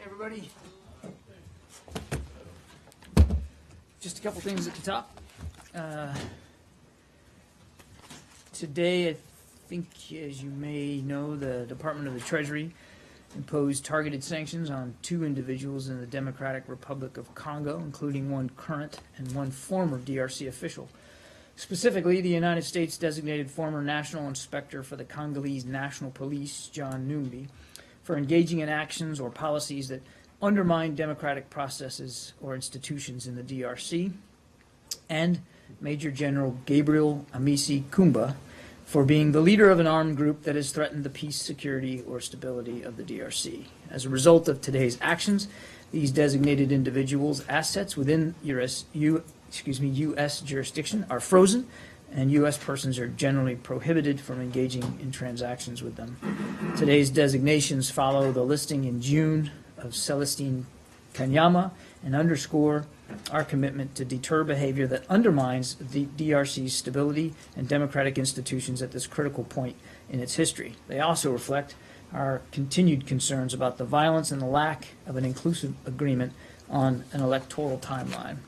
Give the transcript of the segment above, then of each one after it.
Hey, everybody. Just a couple things at the top. Today, I think, as you may know, the Department of the Treasury imposed targeted sanctions on 2 individuals in the Democratic Republic of Congo, including one current and one former DRC official. Specifically, the United States designated former National Inspector for the Congolese National Police, John Numbi, for engaging in actions or policies that undermine democratic processes or institutions in the DRC, and Major General Gabriel Amisi Kumba for being the leader of an armed group that has threatened the peace, security, or stability of the DRC. As a result of today's actions, these designated individuals' assets within U.S. jurisdiction are frozen, and U.S. persons are generally prohibited from engaging in transactions with them. Today's designations follow the listing in June of Celestine Kanyama and underscore our commitment to deter behavior that undermines the DRC's stability and democratic institutions at this critical point in its history. They also reflect our continued concerns about the violence and the lack of an inclusive agreement on an electoral timeline.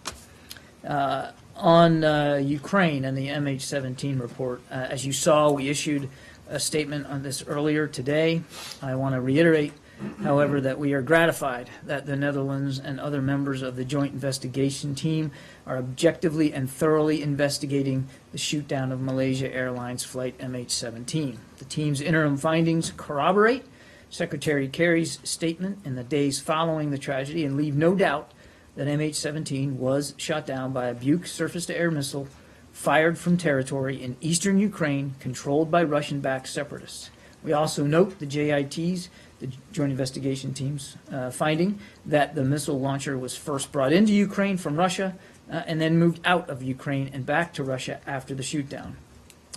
On Ukraine and the MH17 report, as you saw, we issued a statement on this earlier today. I want to reiterate, however, that we are gratified that the Netherlands and other members of the joint investigation team are objectively and thoroughly investigating the shoot-down of Malaysia Airlines flight MH17. The team's interim findings corroborate Secretary Kerry's statement in the days following the tragedy and leave no doubt that MH17 was shot down by a Buk surface-to-air missile fired from territory in eastern Ukraine controlled by Russian-backed separatists. We also note the JIT's, the Joint Investigation Team's, finding that the missile launcher was first brought into Ukraine from Russia and then moved out of Ukraine and back to Russia after the shoot-down.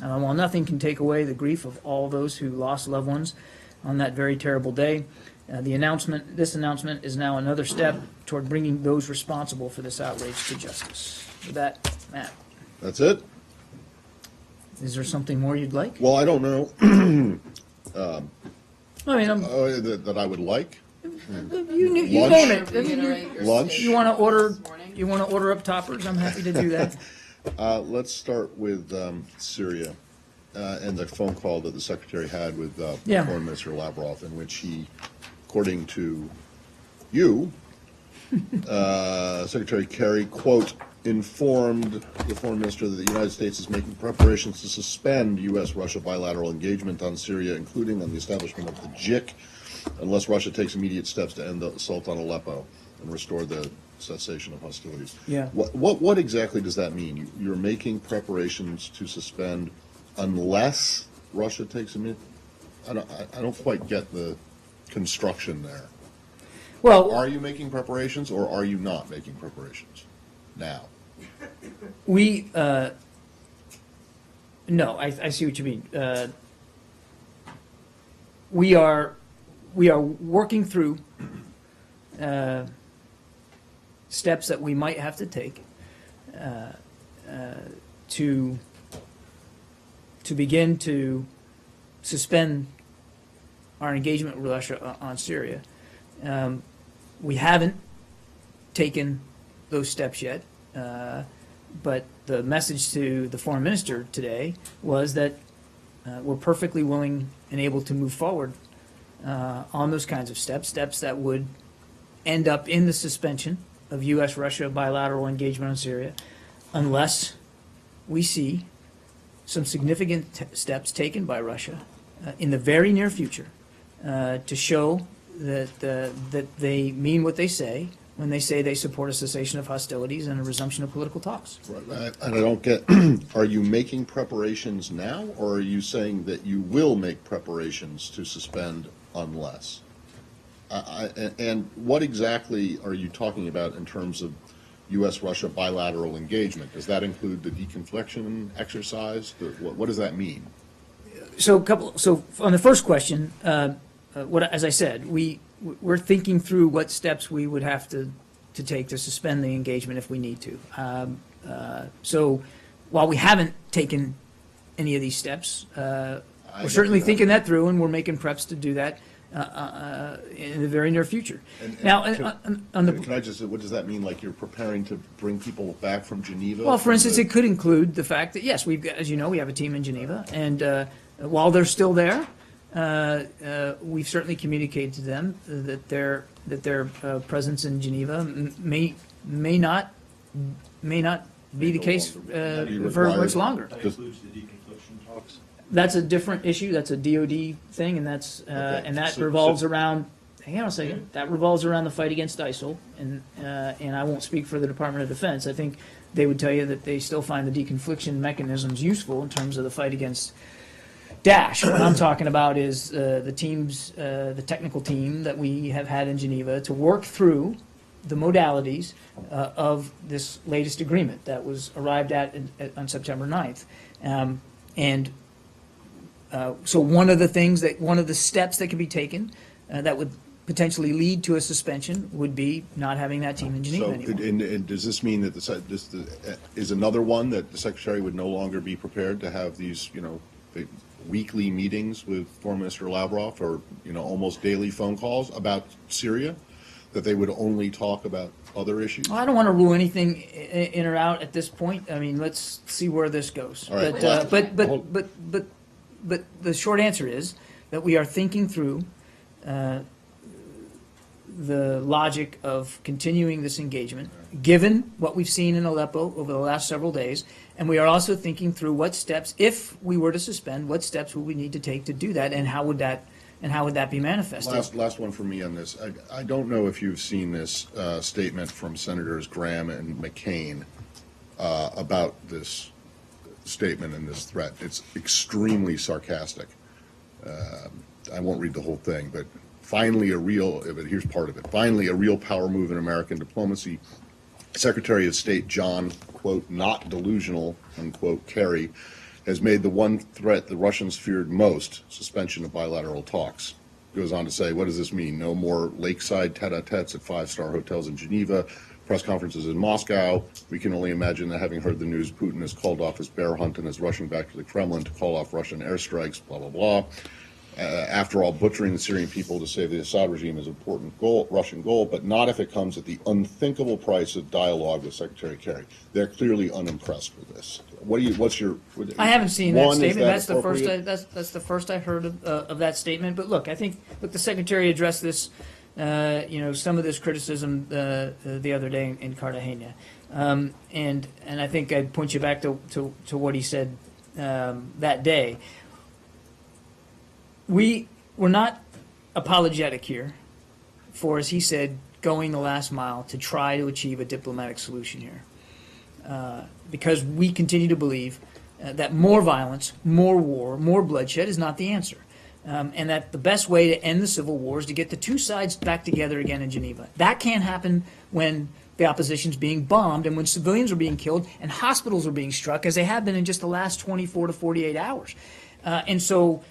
While nothing can take away the grief of all those who lost loved ones on that very terrible day, this announcement is now another step toward bringing those responsible for this outrage to justice. With that, Matt. That's it? Is there something more you'd like? Well, I don't know I mean, that I would like. you Lunch? name it. I mean, Lunch? you want to order up toppers? I'm happy to do that. Let's start with Syria and the phone call that the Secretary had with Foreign Minister Lavrov, in which he, according to you, Secretary Kerry, quote, informed the Foreign Minister that the United States is making preparations to suspend U.S.-Russia bilateral engagement on Syria, including on the establishment of the JIC, unless Russia takes immediate steps to end the assault on Aleppo and restore the cessation of hostilities. Yeah. What exactly does that mean? You're making preparations to suspend unless Russia takes immediate... I don't quite get the construction there. Well, Are you making preparations or are you not making preparations now? we no, I see what you mean. We are working through steps that we might have to take to begin to suspend our engagement with Russia on Syria. We haven't taken those steps yet, but the message to the foreign minister today was that we're perfectly willing and able to move forward on those kinds of steps that would end up in the suspension of U.S.-Russia bilateral engagement on Syria, unless we see some significant steps taken by Russia in the very near future to show that they mean what they say when they say they support a cessation of hostilities and a resumption of political talks. Right. And I don't get, are you making preparations now, or are you saying that you will make preparations to suspend unless? And what exactly are you talking about in terms of U.S.-Russia bilateral engagement? Does that include the deconfliction exercise? What does that mean? So on the first question, as I said, we're thinking through what steps we would have to take to suspend the engagement if we need to. So while we haven't taken any of these steps, we're certainly thinking that through, and we're making preps to do that in the very near future. And Now, on the Can I just, what does that mean? Like you're preparing to bring people back from Geneva? Well, for instance, it could include the fact that, yes, we've got, as you know, we have a team in Geneva, and while they're still there, we've certainly communicated to them that their presence in Geneva may not be the case for much longer. That includes the deconfliction talks. That's a different issue. That's a DoD thing, and that's and that So- revolves around. Hang on a second. That revolves around the fight against ISIL, and I won't speak for the Department of Defense. I think they would tell you that they still find the deconfliction mechanisms useful in terms of the fight against Daesh. What I'm talking about is the teams, the technical team that we have had in Geneva to work through the modalities of this latest agreement that was arrived at on September 9th. So one of the steps that could be taken that would potentially lead to a suspension would be not having that team in Geneva So, anymore. and does this mean that this is another one that the Secretary would no longer be prepared to have these, the weekly meetings with Foreign Minister Lavrov, or, almost daily phone calls about Syria? That they would only talk about other issues? Well, I don't want to rule anything in or out at this point. I mean, let's see where this goes. All right. But the short answer is that we are thinking through the logic of continuing this engagement, given what we've seen in Aleppo over the last several days, and we are also thinking through what steps, if we were to suspend, what steps would we need to take to do that, and how would that be manifested? Last one for me on this. I don't know if you've seen this statement from Senators Graham and McCain about this statement and this threat. It's extremely sarcastic. I won't read the whole thing, but here's part of it. Finally, a real power move in American diplomacy. Secretary of State John, quote, not delusional, unquote, Kerry, has made the one threat the Russians feared most, suspension of bilateral talks. Goes on to say, what does this mean? No more lakeside tete-a-tetes at five-star hotels in Geneva, press conferences in Moscow. We can only imagine that, having heard the news, Putin has called off his bear hunt and is rushing back to the Kremlin to call off Russian airstrikes, blah, blah, blah. After all, butchering the Syrian people to save the Assad regime is an important Russian goal, but not if it comes at the unthinkable price of dialogue with Secretary Kerry. They're clearly unimpressed with this. I haven't seen that One, is statement. that That's the first. appropriate? That's the first I've heard of that statement. But look, I think the Secretary addressed this, some of this criticism the other day in Cartagena, and I think I'd point you back to what he said that day. We're not apologetic here for, as he said, going the last mile to try to achieve a diplomatic solution here. Because we continue to believe that more violence, more war, more bloodshed is not the answer. And that the best way to end the civil war is to get the two sides back together again in Geneva. That can't happen when the opposition's being bombed and when civilians are being killed and hospitals are being struck, as they have been in just the last 24 to 48 hours. And so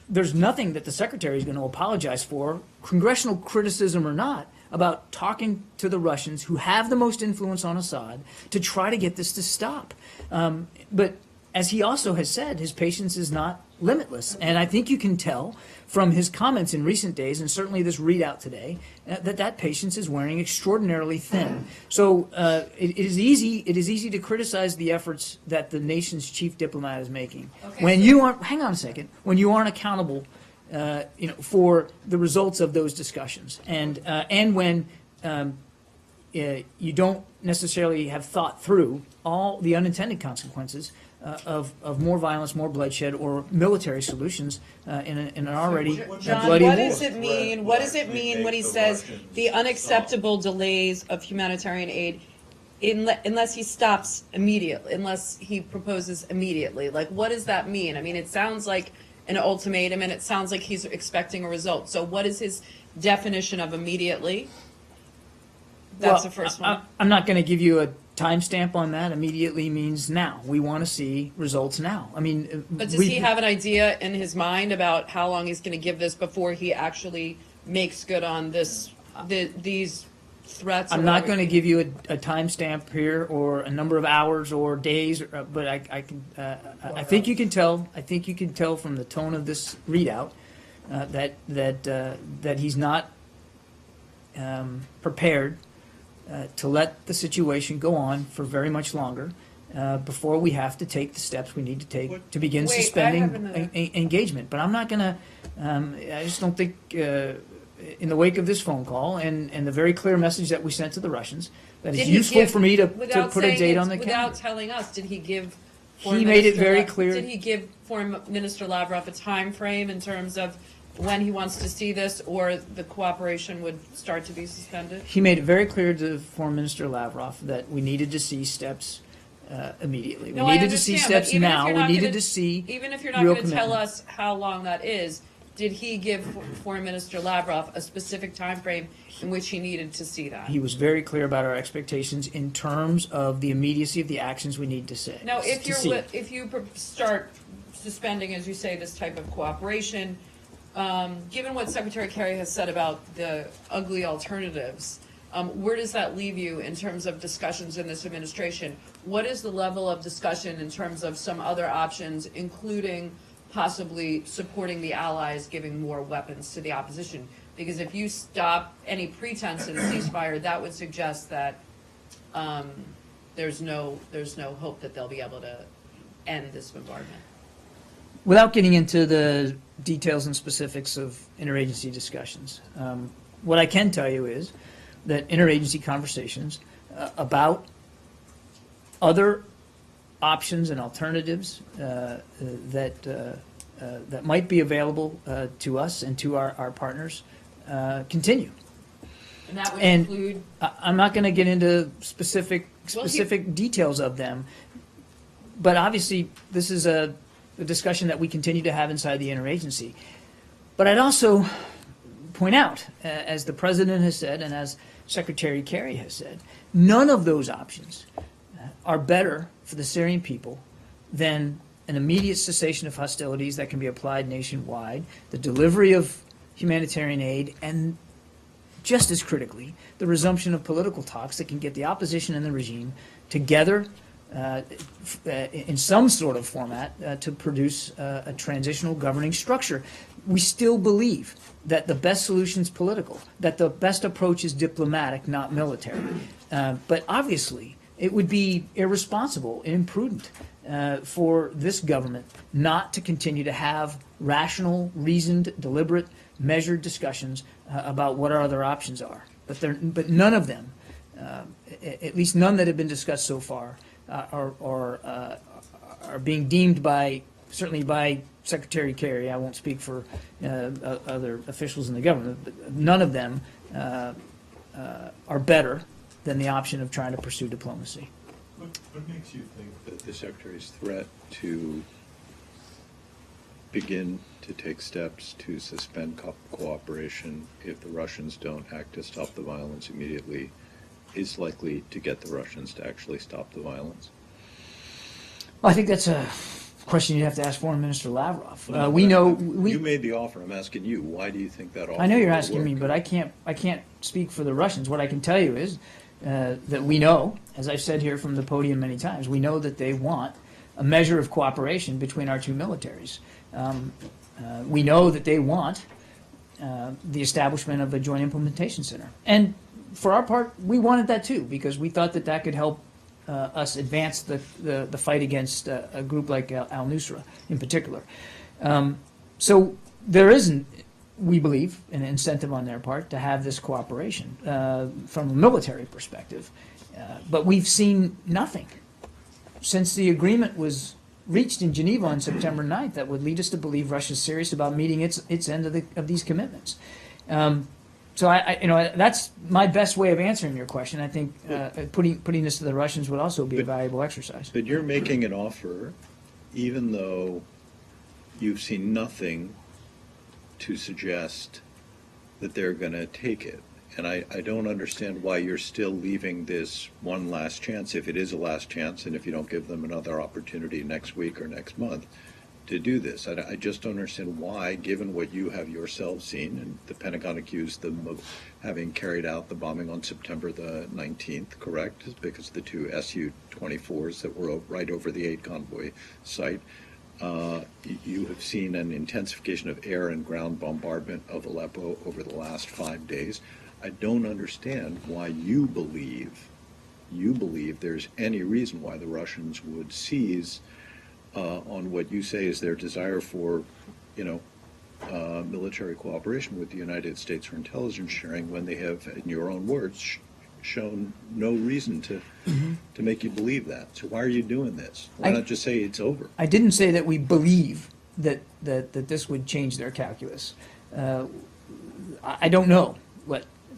there's nothing that the Secretary is going to apologize for, congressional criticism or not, about talking to the Russians who have the most influence on Assad to try to get this to stop. But as he also has said, his patience is not limitless. And I think you can tell from his comments in recent days, and certainly this readout today, that patience is wearing extraordinarily thin. So it is easy to criticize the efforts that the nation's chief diplomat is making. Okay, When so- you aren't, hang on a second, when you aren't accountable for the results of those discussions, and when you don't necessarily have thought through all the unintended consequences of more violence, more bloodshed, or military solutions in an already John, bloody what war. does it mean? What does it mean when he says the unacceptable delays of humanitarian aid, unless he stops immediately, unless he proposes immediately? Like, what does that mean? I mean, it sounds like an ultimatum, and it sounds like he's expecting a result. So, what is his definition of immediately? That's the first one. I'm not going to give you a timestamp on that. Immediately means now. We want to see results now. I mean, But does he have an idea in his mind about how long he's going to give this before he actually makes good on this, these threats? I'm not going to give you a timestamp here, or a number of hours or days, but I can. I think you can tell. I think you can tell from the tone of this readout that he's not prepared to let the situation go on for very much longer before we have to take the steps we need to take to begin Wait, I have suspending another- engagement. But I'm not going to, I just don't think, in the wake of this phone call and the very clear message that we sent to the Russians, that it's Did he useful give- for me to without put a saying date it- on the Without calendar. telling us, did he give? He Foreign made it Minister very Lav- clear. Did he give Foreign Minister Lavrov a time frame in terms of when he wants to see this, or the cooperation would start to be suspended? He made it very clear to Foreign Minister Lavrov that we needed to see steps immediately. No, We I needed to see understand, but steps even if now. you're We not needed gonna- to see Even if you're not real going to tell commitment. us how long that is, did he give Foreign Minister Lavrov a specific time frame in which he needed to see that? He was very clear about our expectations in terms of the immediacy of the actions we need to say. Now, if to see. if you start suspending, as you say, this type of cooperation, given what Secretary Kerry has said about the ugly alternatives, where does that leave you in terms of discussions in this administration? What is the level of discussion in terms of some other options, including possibly supporting the allies, giving more weapons to the opposition? Because if you stop any pretense at a ceasefire, that would suggest that there's no hope that they'll be able to end this bombardment. Without getting into the details and specifics of interagency discussions, what I can tell you is that interagency conversations about other options and alternatives that might be available to us and to our partners continue. And that would And include, I'm not going to get into specific Well, details of them, but obviously this is a discussion that we continue to have inside the interagency. But I'd also point out, as the president has said and as Secretary Kerry has said, none of those options are better for the Syrian people than an immediate cessation of hostilities that can be applied nationwide, the delivery of humanitarian aid, and just as critically, the resumption of political talks that can get the opposition and the regime together in some sort of format to produce a transitional governing structure. We still believe that the best solution is political, that the best approach is diplomatic, not military. But obviously, it would be irresponsible, imprudent for this government not to continue to have rational, reasoned, deliberate, measured discussions about what our other options are. But none of them, at least none that have been discussed so far, are being deemed by, certainly by Secretary Kerry, I won't speak for other officials in the government, but none of them are better than the option of trying to pursue diplomacy. What makes you think that the Secretary's threat to begin to take steps to suspend cooperation if the Russians don't act to stop the violence immediately is likely to get the Russians to actually stop the violence? Well, I think that's a question you have to ask Foreign Minister Lavrov. We know You made the offer. I'm asking you. Why do you think that offer I know you're will asking work? me, but I can't speak for the Russians. What I can tell you is that we know, as I've said here from the podium many times, we know that they want a measure of cooperation between our two militaries. We know that they want the establishment of a joint implementation center. And for our part, we wanted that too, because we thought that that could help us advance the fight against a group like al-Nusra in particular. So there isn't, we believe, an incentive on their part to have this cooperation from a military perspective. But we've seen nothing since the agreement was reached in Geneva on September 9th that would lead us to believe Russia's serious about meeting its end of these commitments. So that's my best way of answering your question. I think putting this to the Russians would also be a valuable exercise. But you're making an offer even though you've seen nothing to suggest that they're going to take it. And I don't understand why you're still leaving this one last chance, if it is a last chance, and if you don't give them another opportunity next week or next month to do this. I just don't understand why, given what you have yourselves seen, and the Pentagon accused them of having carried out the bombing on September the 19th, correct? Because the two Su-24s that were right over the 8 convoy site. You have seen an intensification of air and ground bombardment of Aleppo over the last 5 days. I don't understand why you believe there's any reason why the Russians would seize on what you say is their desire for, military cooperation with the United States for intelligence sharing when they have, in your own words, shown no reason to make you believe that. So why are you doing this? Why not just say it's over? I didn't say that we believe that this would change their calculus. I don't know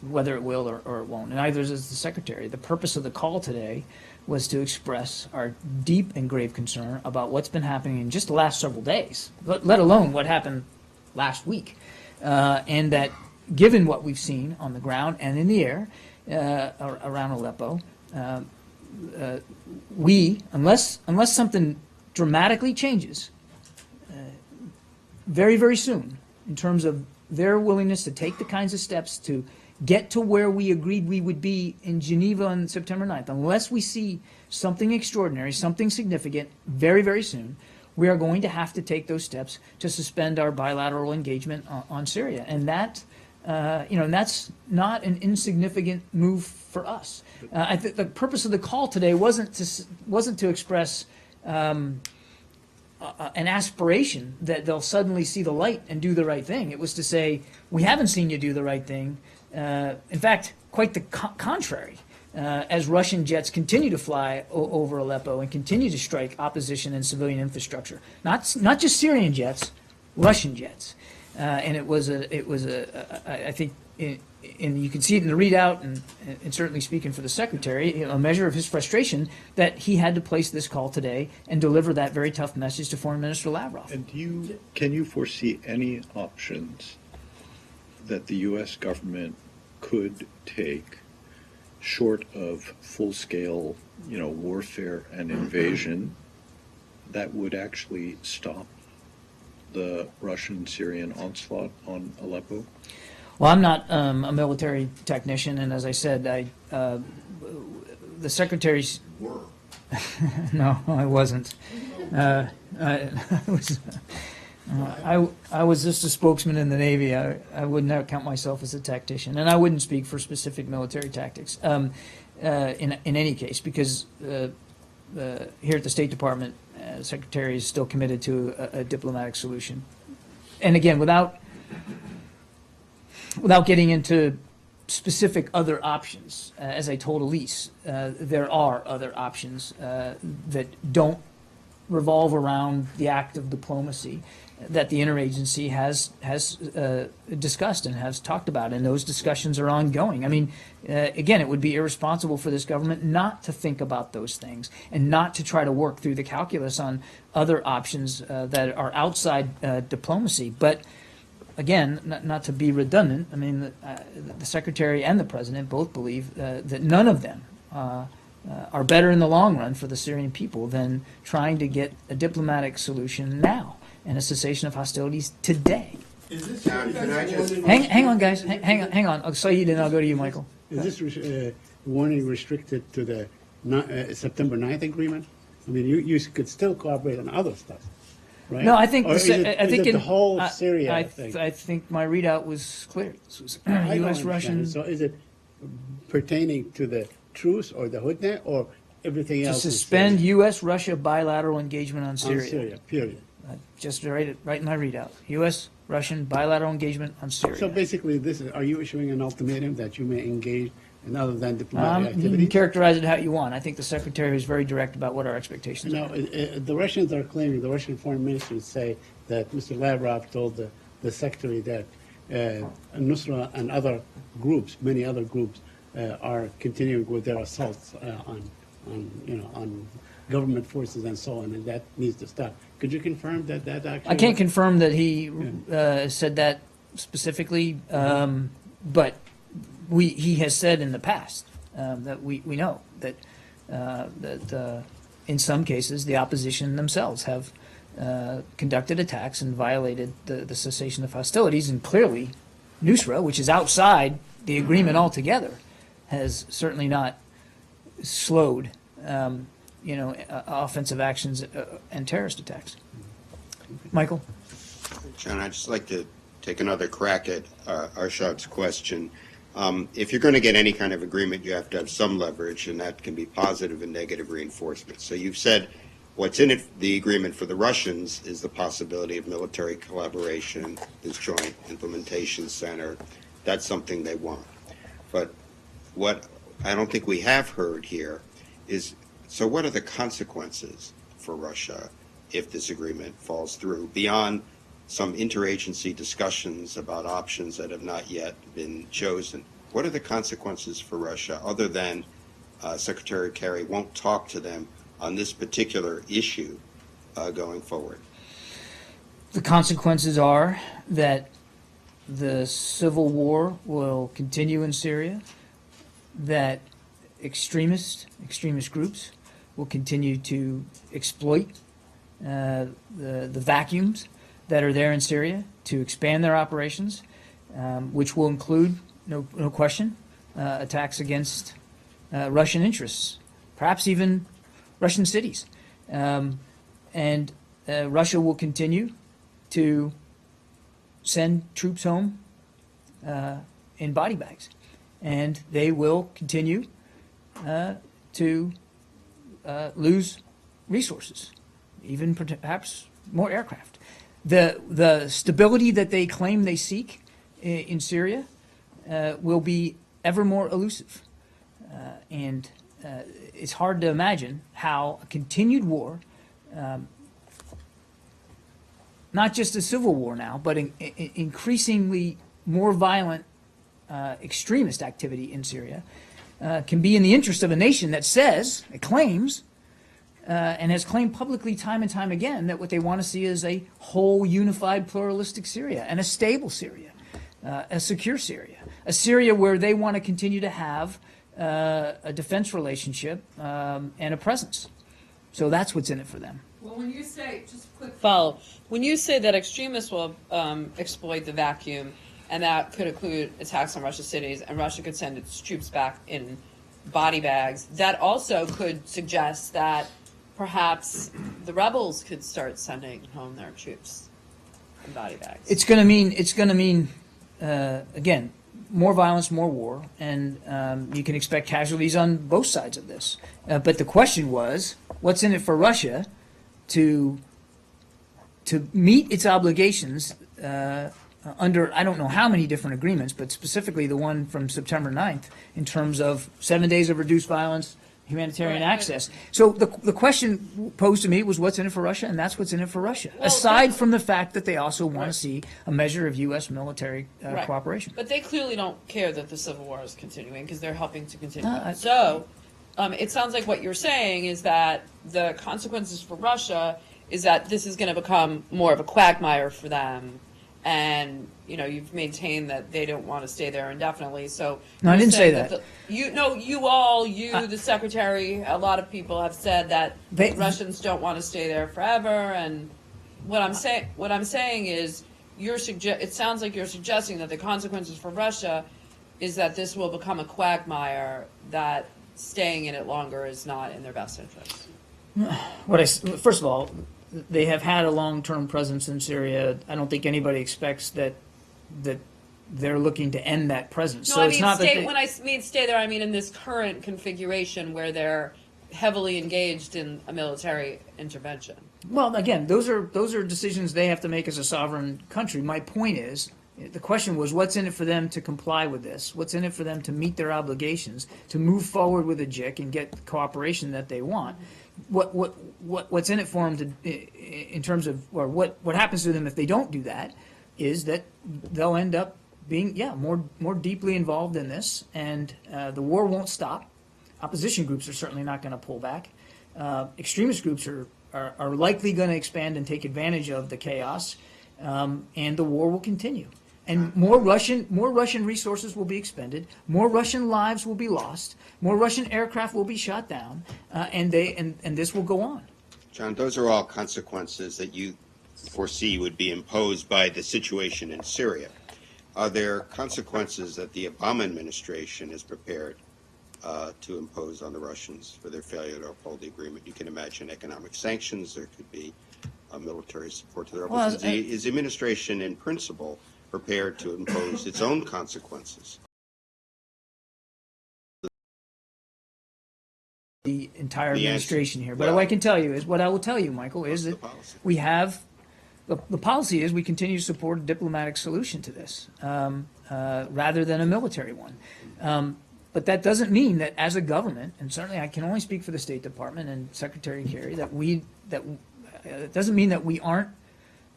whether it will or it won't, and neither does the Secretary. The purpose of the call today was to express our deep and grave concern about what's been happening in just the last several days, let alone what happened last week. And that given what we've seen on the ground and in the air around Aleppo, unless something dramatically changes very, very soon in terms of their willingness to take the kinds of steps to get to where we agreed we would be in Geneva on September 9th, unless we see something extraordinary, something significant very, very soon, we are going to have to take those steps to suspend our bilateral engagement on Syria. And that, and that's not an insignificant move for us. I think the purpose of the call today wasn't to express an aspiration that they'll suddenly see the light and do the right thing. It was to say, we haven't seen you do the right thing. In fact, quite the contrary. As Russian jets continue to fly over Aleppo and continue to strike opposition and civilian infrastructure, not just Syrian jets, Russian jets, and it was I think, and you can see it in the readout, and certainly speaking for the Secretary, a measure of his frustration that he had to place this call today and deliver that very tough message to Foreign Minister Lavrov. And can you foresee any options that the U.S. government could take short of full-scale, warfare and invasion that would actually stop the Russian-Syrian onslaught on Aleppo? Well, I'm not a military technician, and as I said, the Secretary's. Were. No, I wasn't. I was just a spokesman in the Navy. I would not count myself as a tactician, and I wouldn't speak for specific military tactics in any case, because here at the State Department, the Secretary is still committed to a diplomatic solution. And again, without getting into specific other options, as I told Elise, there are other options that don't revolve around the act of diplomacy that the interagency has discussed and has talked about, and those discussions are ongoing. I mean, again, it would be irresponsible for this government not to think about those things and not to try to work through the calculus on other options that are outside diplomacy. But again, not to be redundant, I mean, the Secretary and the President both believe that none of them are better in the long run for the Syrian people than trying to get a diplomatic solution now and a cessation of hostilities today. Is this Hang on, guys. Hang on. I'll Saeed, and I'll go to you, Michael. Is this warning restricted to the September 9th agreement? I mean, you could still cooperate on other stuff, right? No, I think Or is it the whole I- Syria thing? I think my readout was clear. This was I don't U.S. understand. Russian So is it pertaining to the truce or the Hudna or everything to else? in suspend Syria? U.S. Russia bilateral engagement on On Syria. Syria, period. Just right in my readout. U.S. Russian bilateral engagement on Syria. So basically, are you issuing an ultimatum that you may engage in other than diplomatic You can activities? characterize it how you want. I think the Secretary is very direct about what our expectations No, are. the Russians are claiming, the Russian foreign ministers say that Mr. Lavrov told the secretary that Nusra and other groups, many other groups, are continuing with their assaults on government forces and so on, and that needs to stop. Could you confirm that actually? I can't confirm that he said that specifically, but he has said in the past that we know that in some cases the opposition themselves have conducted attacks and violated the cessation of hostilities, and clearly Nusra, which is outside the agreement altogether, has certainly not slowed offensive actions and terrorist attacks. Michael? John, I'd just like to take another crack at Arshad's question. If you're going to get any kind of agreement, you have to have some leverage, and that can be positive and negative reinforcement. So you've said what's in it, the agreement for the Russians is the possibility of military collaboration, this joint implementation center. That's something they want. But what I don't think we have heard here is, so what are the consequences for Russia if this agreement falls through, beyond some interagency discussions about options that have not yet been chosen? What are the consequences for Russia other than Secretary Kerry won't talk to them on this particular issue going forward? The consequences are that the civil war will continue in Syria, that extremist groups will continue to exploit the vacuums that are there in Syria to expand their operations, which will include, no question, attacks against Russian interests, perhaps even Russian cities. And Russia will continue to send troops home in body bags. And they will continue to lose resources, even perhaps more aircraft. The stability that they claim they seek in Syria will be ever more elusive. And it's hard to imagine how a continued war, not just a civil war now, but increasingly more violent extremist activity in Syria, can be in the interest of a nation that says, it claims, and has claimed publicly time and time again that what they want to see is a whole, unified, pluralistic Syria and a stable Syria, a secure Syria, a Syria where they want to continue to have a defense relationship and a presence. So that's what's in it for them. Well, when you say, just a quick follow, when you say that extremists will exploit the vacuum, and that could include attacks on Russian cities, and Russia could send its troops back in body bags, that also could suggest that perhaps the rebels could start sending home their troops in body bags. It's going to mean, again, more violence, more war, and you can expect casualties on both sides of this. But the question was, what's in it for Russia to meet its obligations under, I don't know how many different agreements, but specifically the one from September 9th, in terms of 7 days of reduced violence, humanitarian access. So the question posed to me was, what's in it for Russia? And that's what's in it for Russia, Well, aside from the fact that they also want to see a measure of U.S. military Right. cooperation. But they clearly don't care that the civil war is continuing because they're helping to continue. I- So it sounds like what you're saying is that the consequences for Russia is that this is going to become more of a quagmire for them. And, you know, you've maintained that they don't want to stay there indefinitely. So No, I you're didn't say saying that. the secretary, a lot of people have said that They- Russians don't want to stay there forever. And what I'm saying is, it sounds like you're suggesting that the consequences for Russia is that this will become a quagmire, that staying in it longer is not in their best interest. First of all, they have had a long-term presence in Syria. I don't think anybody expects that they're looking to end that presence. No, So I it's mean, not that when I mean stay there, I mean in this current configuration where they're heavily engaged in a military intervention. Well, again, those are decisions they have to make as a sovereign country. My point is, the question was, what's in it for them to comply with this? What's in it for them to meet their obligations, to move forward with a JIC and get the cooperation that they want? What's in it for them in terms of, or what happens to them if they don't do that, is that they'll end up being, more deeply involved in this, and the war won't stop. Opposition groups are certainly not going to pull back. Extremist groups are likely going to expand and take advantage of the chaos, and the war will continue. And more Russian resources will be expended, more Russian lives will be lost, more Russian aircraft will be shot down, and this will go on. John, those are all consequences that you foresee would be imposed by the situation in Syria. Are there consequences that the Obama administration is prepared to impose on the Russians for their failure to uphold the agreement? You can imagine economic sanctions. There could be military support to the Well, rebels? Is the administration in principle prepared to impose its own consequences? The entire The answer- administration here. But well- what I can tell you is, what I will tell you, Michael, is What's that the policy? we have, the policy is we continue to support a diplomatic solution to this, rather than a military one. But that doesn't mean that as a government, and certainly I can only speak for the State Department and Secretary Kerry, it doesn't mean that we aren't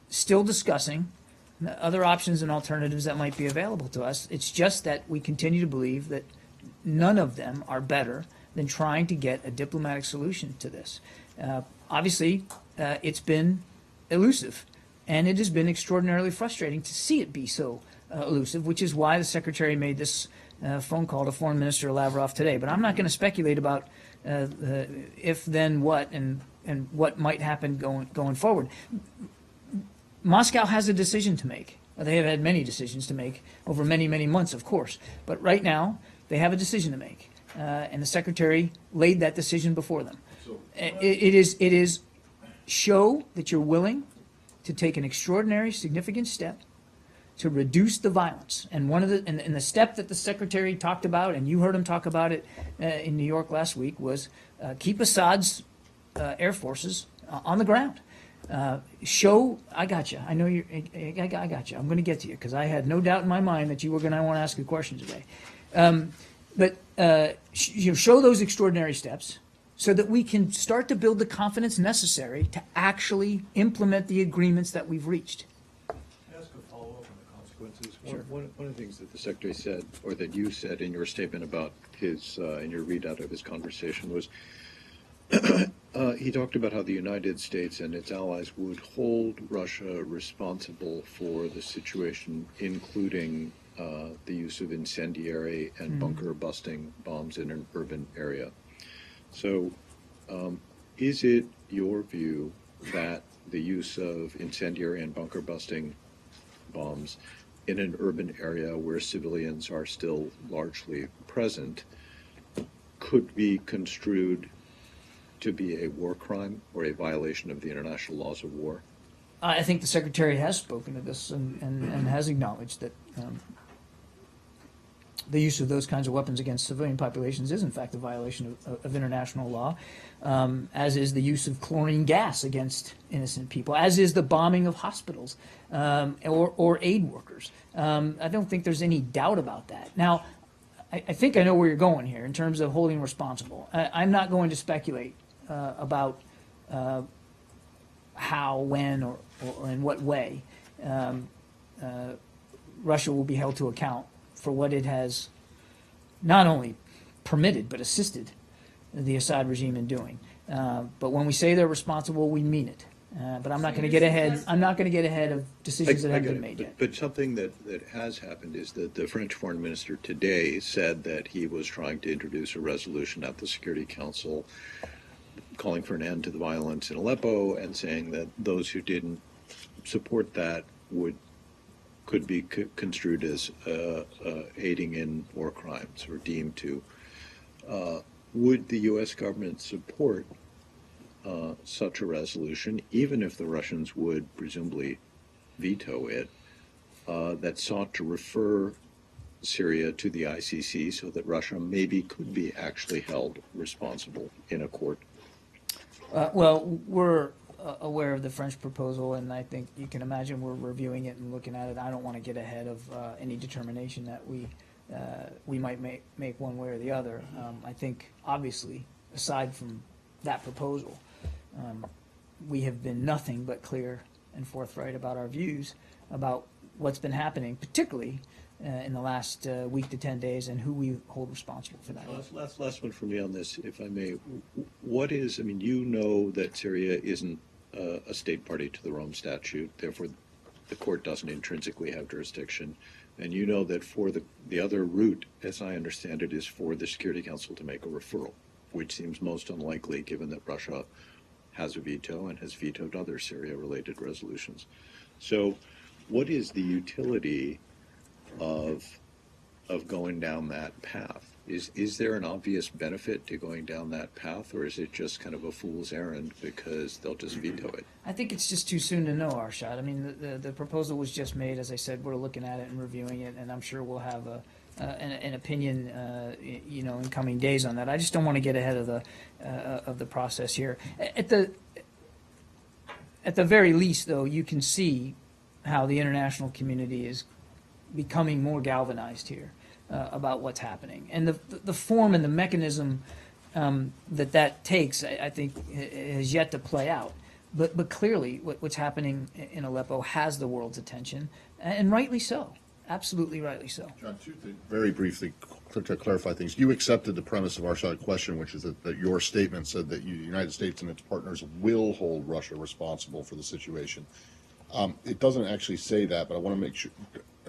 still discussing other options and alternatives that might be available to us. It's just that we continue to believe that none of them are better than trying to get a diplomatic solution to this. Obviously, it's been elusive, and it has been extraordinarily frustrating to see it be so elusive, which is why the Secretary made this phone call to Foreign Minister Lavrov today. But I'm not going to speculate about if, then, what, and what might happen going forward. Moscow has a decision to make. They have had many decisions to make over many, many months, of course. But right now, they have a decision to make. And the Secretary laid that decision before them. It is show that you're willing to take an extraordinary, significant step to reduce the violence. And one of the step that the Secretary talked about, and you heard him talk about it in New York last week, was keep Assad's air forces on the ground. Show, I got you. I know you. I got you. I'm going to get to you because I had no doubt in my mind that you were going to want to ask a question today. But show those extraordinary steps so that we can start to build the confidence necessary to actually implement the agreements that we've reached. Can I ask a follow-up on the consequences? One of the things that the Secretary said, or that you said in your statement about his, in your readout of his conversation, was he talked about how the United States and its allies would hold Russia responsible for the situation, including the use of incendiary and bunker busting bombs in an urban area. So is it your view that the use of incendiary and bunker busting bombs in an urban area where civilians are still largely present could be construed to be a war crime or a violation of the international laws of war? I think the Secretary has spoken to this and has acknowledged that the use of those kinds of weapons against civilian populations is in fact a violation of international law, as is the use of chlorine gas against innocent people, as is the bombing of hospitals or aid workers. I don't think there's any doubt about that. Now, I think I know where you're going here in terms of holding responsible. I'm not going to speculate about how, when, or in what way Russia will be held to account for what it has not only permitted but assisted the Assad regime in doing. But when we say they're responsible, we mean it. But I'm not going to get ahead. I'm not going to get ahead of decisions that haven't been made yet. But something that has happened is that the French foreign minister today said that he was trying to introduce a resolution at the Security Council calling for an end to the violence in Aleppo and saying that those who didn't support that could be construed as aiding in war crimes or deemed to. Would the U.S. government support such a resolution, even if the Russians would presumably veto it, that sought to refer Syria to the ICC so that Russia maybe could be actually held responsible in a court? Well, we're aware of the French proposal, and I think you can imagine we're reviewing it and looking at it. I don't want to get ahead of any determination that we might make one way or the other. I think, obviously, aside from that proposal, we have been nothing but clear and forthright about our views about what's been happening, particularly in the last week to 10 days, and who we hold responsible for that. Last one for me on this, if I may. What is, I mean, you know that Syria isn't a state party to the Rome Statute, therefore the court doesn't intrinsically have jurisdiction. And you know that for the other route, as I understand it, is for the Security Council to make a referral, which seems most unlikely given that Russia has a veto and has vetoed other Syria-related resolutions. So what is the utility of going down that path? Is there an obvious benefit to going down that path, or is it just kind of a fool's errand because they'll just veto it? I think it's just too soon to know, Arshad. I mean, the proposal was just made, as I said, we're looking at it and reviewing it, and I'm sure we'll have an opinion, you know, in coming days on that. I just don't want to get ahead of the process here. At the very least, though, you can see how the international community is becoming more galvanized here about what's happening. And the form and the mechanism that takes, I think, has yet to play out. But clearly, what's happening in Aleppo has the world's attention, and rightly so. Absolutely rightly so. John, two things, very briefly, to clarify things. You accepted the premise of Arshad's question, which is that your statement said that the United States and its partners will hold Russia responsible for the situation. It doesn't actually say that, but I want to make sure.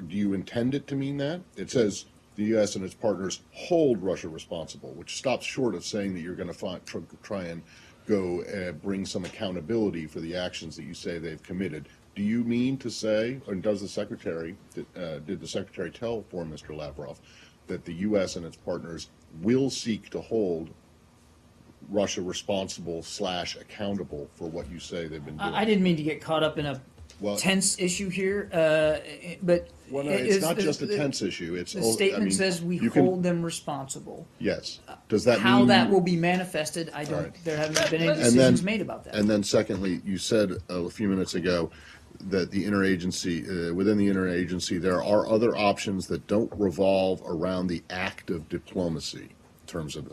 Do you intend it to mean that? It says the U.S. and its partners hold Russia responsible, which stops short of saying that you're going to try and go bring some accountability for the actions that you say they've committed. Do you mean to say, and does the Secretary, did the Secretary tell Foreign Minister Lavrov that the U.S. and its partners will seek to hold Russia responsible / accountable for what you say they've been doing? I didn't mean to get caught up in a Well, tense issue here, but well, no, it's not just a tense issue. It's the statement I mean, says we you can- hold them responsible. Yes. Does that How mean that will be manifested, I don't. Right. There haven't been any And then- decisions made about that. And then secondly, you said a few minutes ago that the interagency, within the interagency, there are other options that don't revolve around the act of diplomacy in terms of,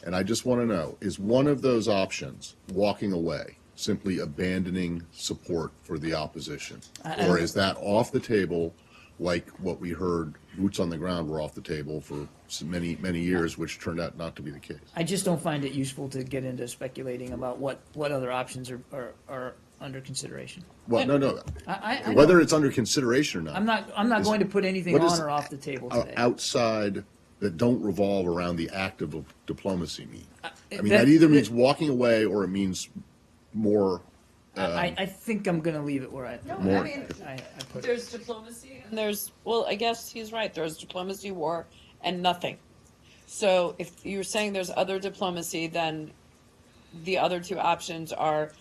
and I just want to know, is one of those options walking away, simply abandoning support for the opposition? Or is that off the table, like what we heard, boots on the ground were off the table for many, many years, which turned out not to be the case? I just don't find it useful to get into speculating about what other options are under consideration. Well, no. I Whether don't- it's under consideration or not. I'm not going to put anything what is on or off the table today. Outside that don't revolve around the act of diplomacy mean? I mean, that- that either means walking away or it means more. I think I'm going to leave it where I. No, More- I mean, I put it. there's diplomacy and there's, well, I guess he's right. There's diplomacy, war, and nothing. So if you're saying there's other diplomacy, then the other two options are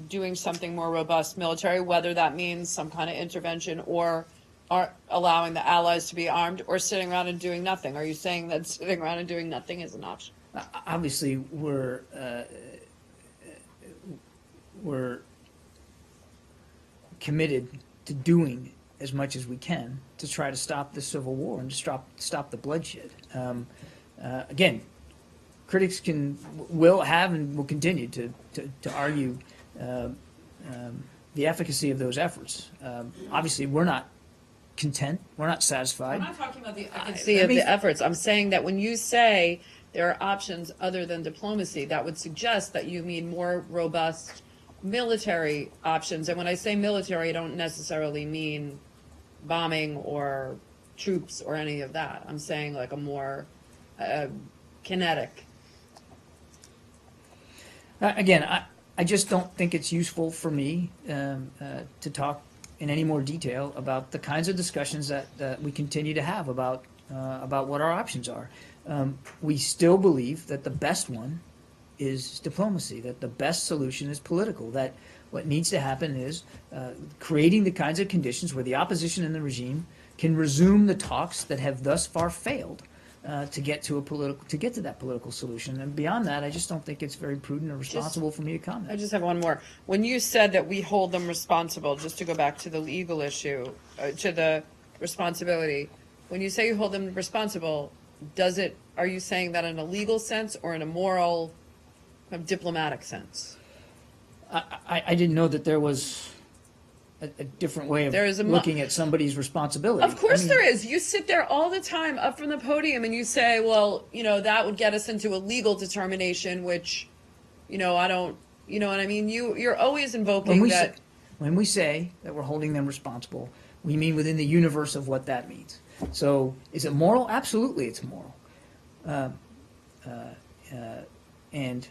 doing something more robust military, whether that means some kind of intervention or are allowing the allies to be armed or sitting around and doing nothing. Are you saying that sitting around and doing nothing is an option? Obviously, we're committed to doing as much as we can to try to stop the civil war and to stop the bloodshed. Again, critics will have and will continue to argue the efficacy of those efforts. Obviously, we're not content. We're not satisfied. I'm not talking about the efficacy of the efforts. I'm saying that when you say there are options other than diplomacy, that would suggest that you mean more robust military options. And when I say military, I don't necessarily mean bombing or troops or any of that. I'm saying like a more kinetic. Again, I just don't think it's useful for me to talk in any more detail about the kinds of discussions that we continue to have about what our options are. We still believe that the best one is diplomacy, that the best solution is political, that what needs to happen is creating the kinds of conditions where the opposition and the regime can resume the talks that have thus far failed to get to that political solution. And beyond that, I just don't think it's very prudent or responsible for me to comment. I just have one more. When you said that we hold them responsible, just to go back to the legal issue, to the responsibility, when you say you hold them responsible, are you saying that in a legal sense or in a moral, diplomatic sense? I didn't know that there was a different way of There is looking at somebody's responsibility. Of course I mean, there is. You sit there all the time up from the podium and you say, well, that would get us into a legal determination, which, I don't, you know what I mean? You're always invoking that. When we say that we're holding them responsible, we mean within the universe of what that means. So is it moral? Absolutely it's moral. And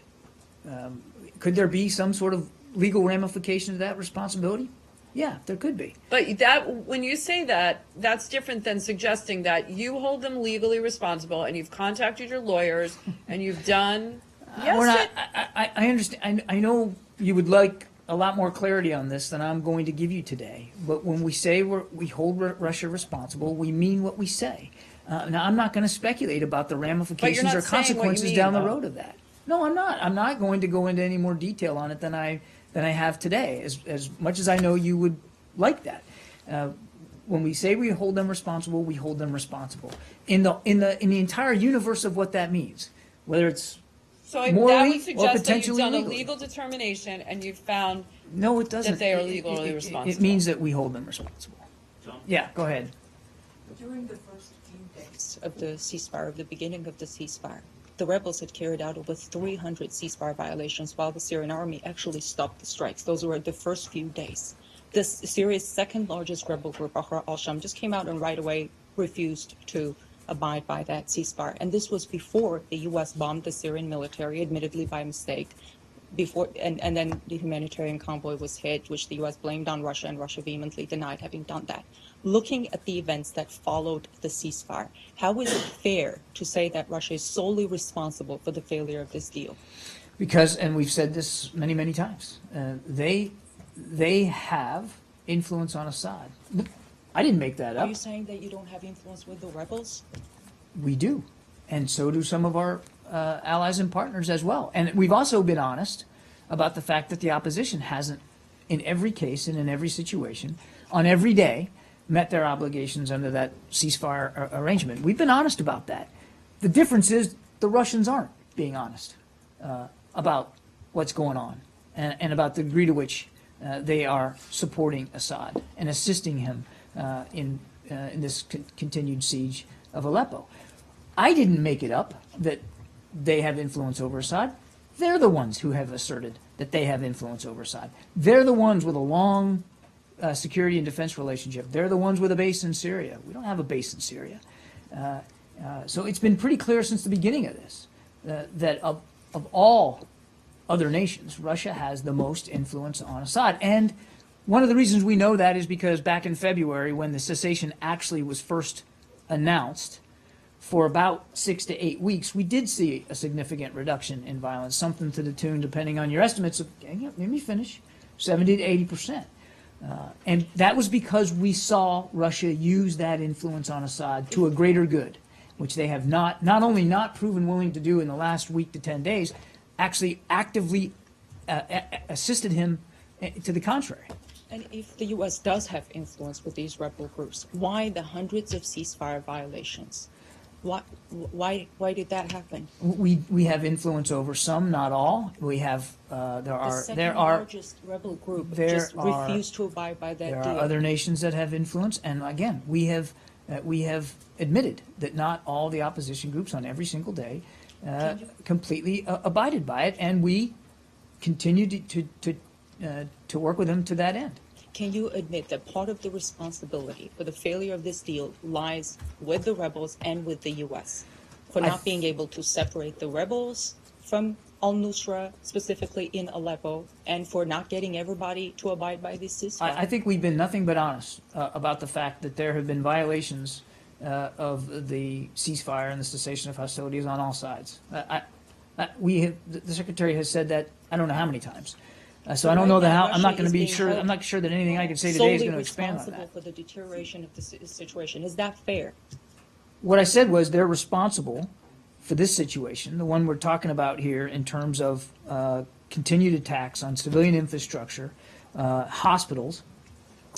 could there be some sort of legal ramification to that responsibility? Yeah, there could be. But that, when you say that, that's different than suggesting that you hold them legally responsible and you've contacted your lawyers and you've done. Yes, We're not, it- I understand, I know you would like a lot more clarity on this than I'm going to give you today, but when we say we hold Russia responsible, we mean what we say. Now, I'm not going to speculate about the ramifications not or saying what you consequences mean, down the though. road of that. No, I'm not. I'm not going to go into any more detail on it than I have today, as much as I know you would like that. When we say we hold them responsible, we hold them responsible. In the entire universe of what that means, whether it's So that morally would or suggest that you've potentially done a legally. legal determination and you've found No, it doesn't. that they are It- legally it responsible. means that we hold them responsible. Yeah, go ahead. During the first few days of the ceasefire, of the beginning of the ceasefire, the rebels had carried out over 300 ceasefire violations while the Syrian army actually stopped the strikes. Those were the first few days. Syria's second largest rebel group, Ahrar al-Sham, just came out and right away refused to abide by that ceasefire. And this was before the U.S. bombed the Syrian military, admittedly by mistake, and then the humanitarian convoy was hit, which the U.S. blamed on Russia, and Russia vehemently denied having done that. Looking at the events that followed the ceasefire, how is it fair to say that Russia is solely responsible for the failure of this deal? Because, and we've said this many, many times, they have influence on Assad. I didn't make that Are up. you saying that you don't have influence with the rebels? We do. And so do some of our allies and partners as well. And we've also been honest about the fact that the opposition hasn't, in every case and in every situation, on every day, met their obligations under that ceasefire arrangement. We've been honest about that. The difference is the Russians aren't being honest about what's going on and about the degree to which they are supporting Assad and assisting him in this continued siege of Aleppo. I didn't make it up that they have influence over Assad. They're the ones who have asserted that they have influence over Assad. They're the ones with a long security and defense relationship. They're the ones with a base in Syria. We don't have a base in Syria. So it's been pretty clear since the beginning of this that of all other nations, Russia has the most influence on Assad. And one of the reasons we know that is because back in February, when the cessation actually was first announced, for about 6 to 8 weeks, we did see a significant reduction in violence, something to the tune, depending on your estimates, of, let me finish, 70 to 80%. And that was because we saw Russia use that influence on Assad to a greater good, which they have not only not proven willing to do in the last week to 10 days, actually actively assisted him to the contrary. And if the U.S. does have influence with these rebel groups, why the hundreds of ceasefire violations? Why did that happen? We have influence over some, not all. We have The second largest rebel group just refused to abide by that there deal. are other nations that have influence, and again, we have admitted that not all the opposition groups on every single day completely abided by it, and we continue to work with them to that end. Can you admit that part of the responsibility for the failure of this deal lies with the rebels and with the U.S. for not being able to separate the rebels from al-Nusra, specifically in Aleppo, and for not getting everybody to abide by this ceasefire? I think we've been nothing but honest about the fact that there have been violations of the ceasefire and the cessation of hostilities on all sides. The Secretary has said that I don't know how many times. So I don't know that how. I'm not going to be sure. I'm not sure that anything I can say today is going to expand on solely that. responsible for the deterioration of the situation. Is that fair? What I said was they're responsible for this situation, the one we're talking about here, in terms of continued attacks on civilian infrastructure, hospitals,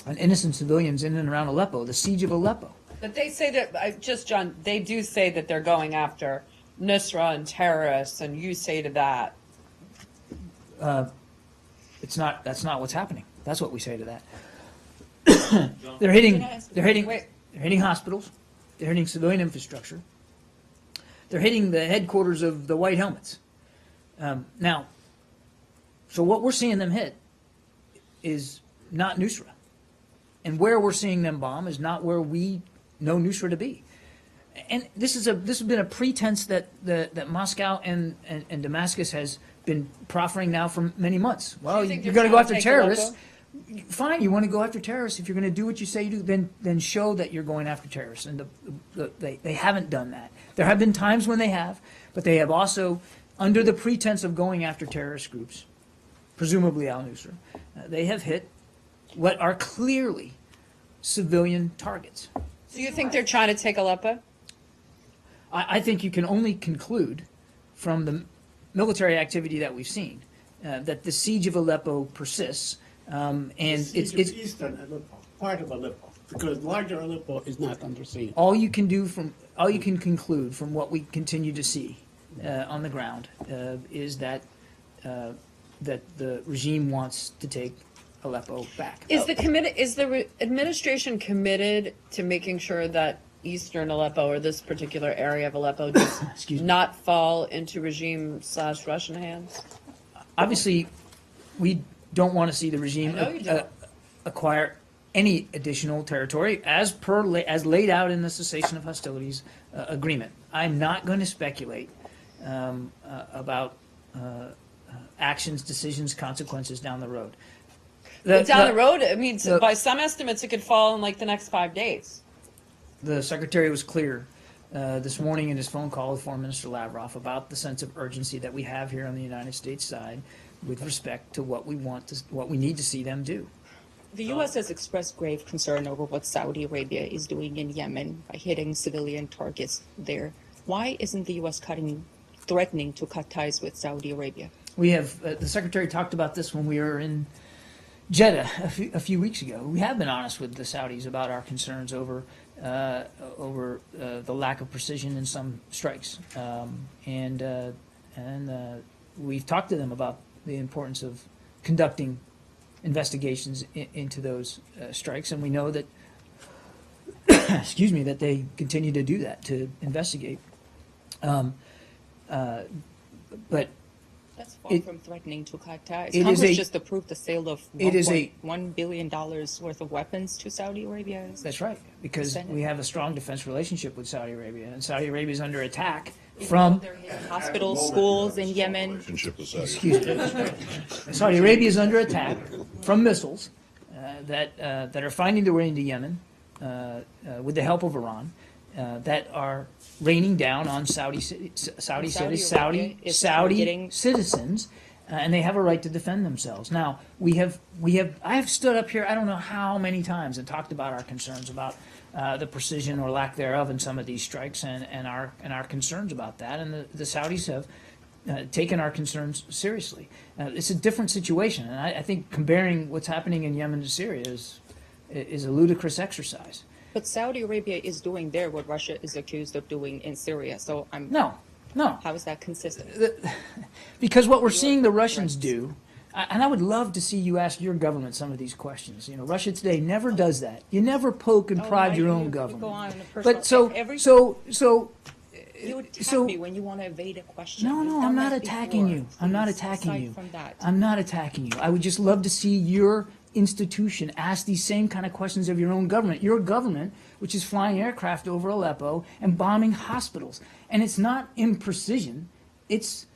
and innocent civilians in and around Aleppo, the siege of Aleppo. But they say that, John, they do say that they're going after Nusra and terrorists, and you say to that. That's not what's happening. That's what we say to that. They're hitting hospitals. They're hitting civilian infrastructure. They're hitting the headquarters of the White Helmets. Now, so what we're seeing them hit is not Nusra. And where we're seeing them bomb is not where we know Nusra to be. And this has been a pretense that Moscow and Damascus has been proffering now for many months. Well, you think you're they're going to go trying after to take terrorists. Aleppo? fine, you want to go after terrorists. If you're going to do what you say you do, then show that you're going after terrorists. And they haven't done that. There have been times when they have, but they have also, under the pretense of going after terrorist groups, presumably al-Nusra, they have hit what are clearly civilian targets. So you think they're trying to take Aleppo? I think you can only conclude from the military activity that we've seen that the siege of Aleppo persists, and it's Eastern Aleppo, part of Aleppo, because larger Aleppo is not under siege. all you can conclude from what we continue to see on the ground is that that the regime wants to take Aleppo back. Is the administration committed to making sure that eastern Aleppo or this particular area of Aleppo does Excuse me. not fall into regime/Russian hands? Obviously, we don't want to see the regime I know you don't. acquire any additional territory as laid out in the cessation of hostilities agreement. I'm not going to speculate about actions, decisions, consequences down the road. But down the road, I mean, the- by some estimates, it could fall in like the next 5 days. The secretary was clear this morning in his phone call with Foreign Minister Lavrov about the sense of urgency that we have here on the United States side with respect to what we need to see them do. The U.S. has expressed grave concern over what Saudi Arabia is doing in Yemen by hitting civilian targets there. Why isn't the U.S. threatening to cut ties with Saudi Arabia? We have the secretary talked about this when we were in Jeddah a few weeks ago. We have been honest with the Saudis about our concerns over the lack of precision in some strikes, and we've talked to them about the importance of conducting investigations into those strikes, and we know that excuse me, that they continue to do that, to investigate. But That's far from threatening to cut ties. it is Congress just approved the sale of it is a- $1.1 billion worth of weapons to Saudi Arabia. that's right, because Senate. we have a strong defense relationship with Saudi Arabia, and Saudi Arabia is under attack from They're hitting hospitals, schools in Yemen. Relationship with Saudi. excuse me. Saudi Arabia is under attack from missiles that are finding their way into Yemen with the help of Iran, that are raining down on Saudi Arabia is targeting- citizens, and they have a right to defend themselves. Now I have stood up here I don't know how many times and talked about our concerns about the precision or lack thereof in some of these strikes and our concerns about that, and the Saudis have taken our concerns seriously. It's a different situation, and I think comparing what's happening in Yemen to Syria is a ludicrous exercise. But Saudi Arabia is doing there what Russia is accused of doing in Syria. So No. how is that consistent? Because what we're seeing the Russians do, and I would love to see you ask your government some of these questions. You know, Russia today never does that. You never poke and prod your own government. Go on in a personal, But so you attack so- me when you want to evade a question. No, You've no, done I'm not that attacking before. you. I'm not Please, attacking aside you. From that. I'm not attacking you. I would just love to see your institution ask these same kind of questions of your own government. Your government, which is flying aircraft over Aleppo and bombing hospitals. And it's not imprecision. It's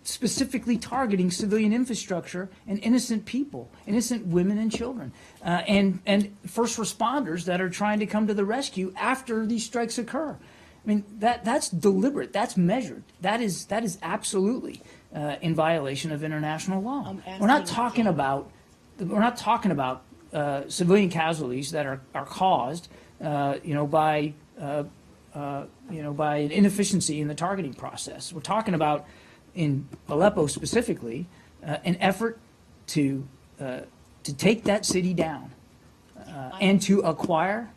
specifically targeting civilian infrastructure and innocent people, innocent women and children, and first responders that are trying to come to the rescue after these strikes occur. I mean, that's deliberate. That's measured. That is absolutely in violation of international law. I'm We're not asking- talking about civilian casualties that are caused, by an inefficiency in the targeting process. We're talking about, in Aleppo specifically, an effort to take that city down and to acquire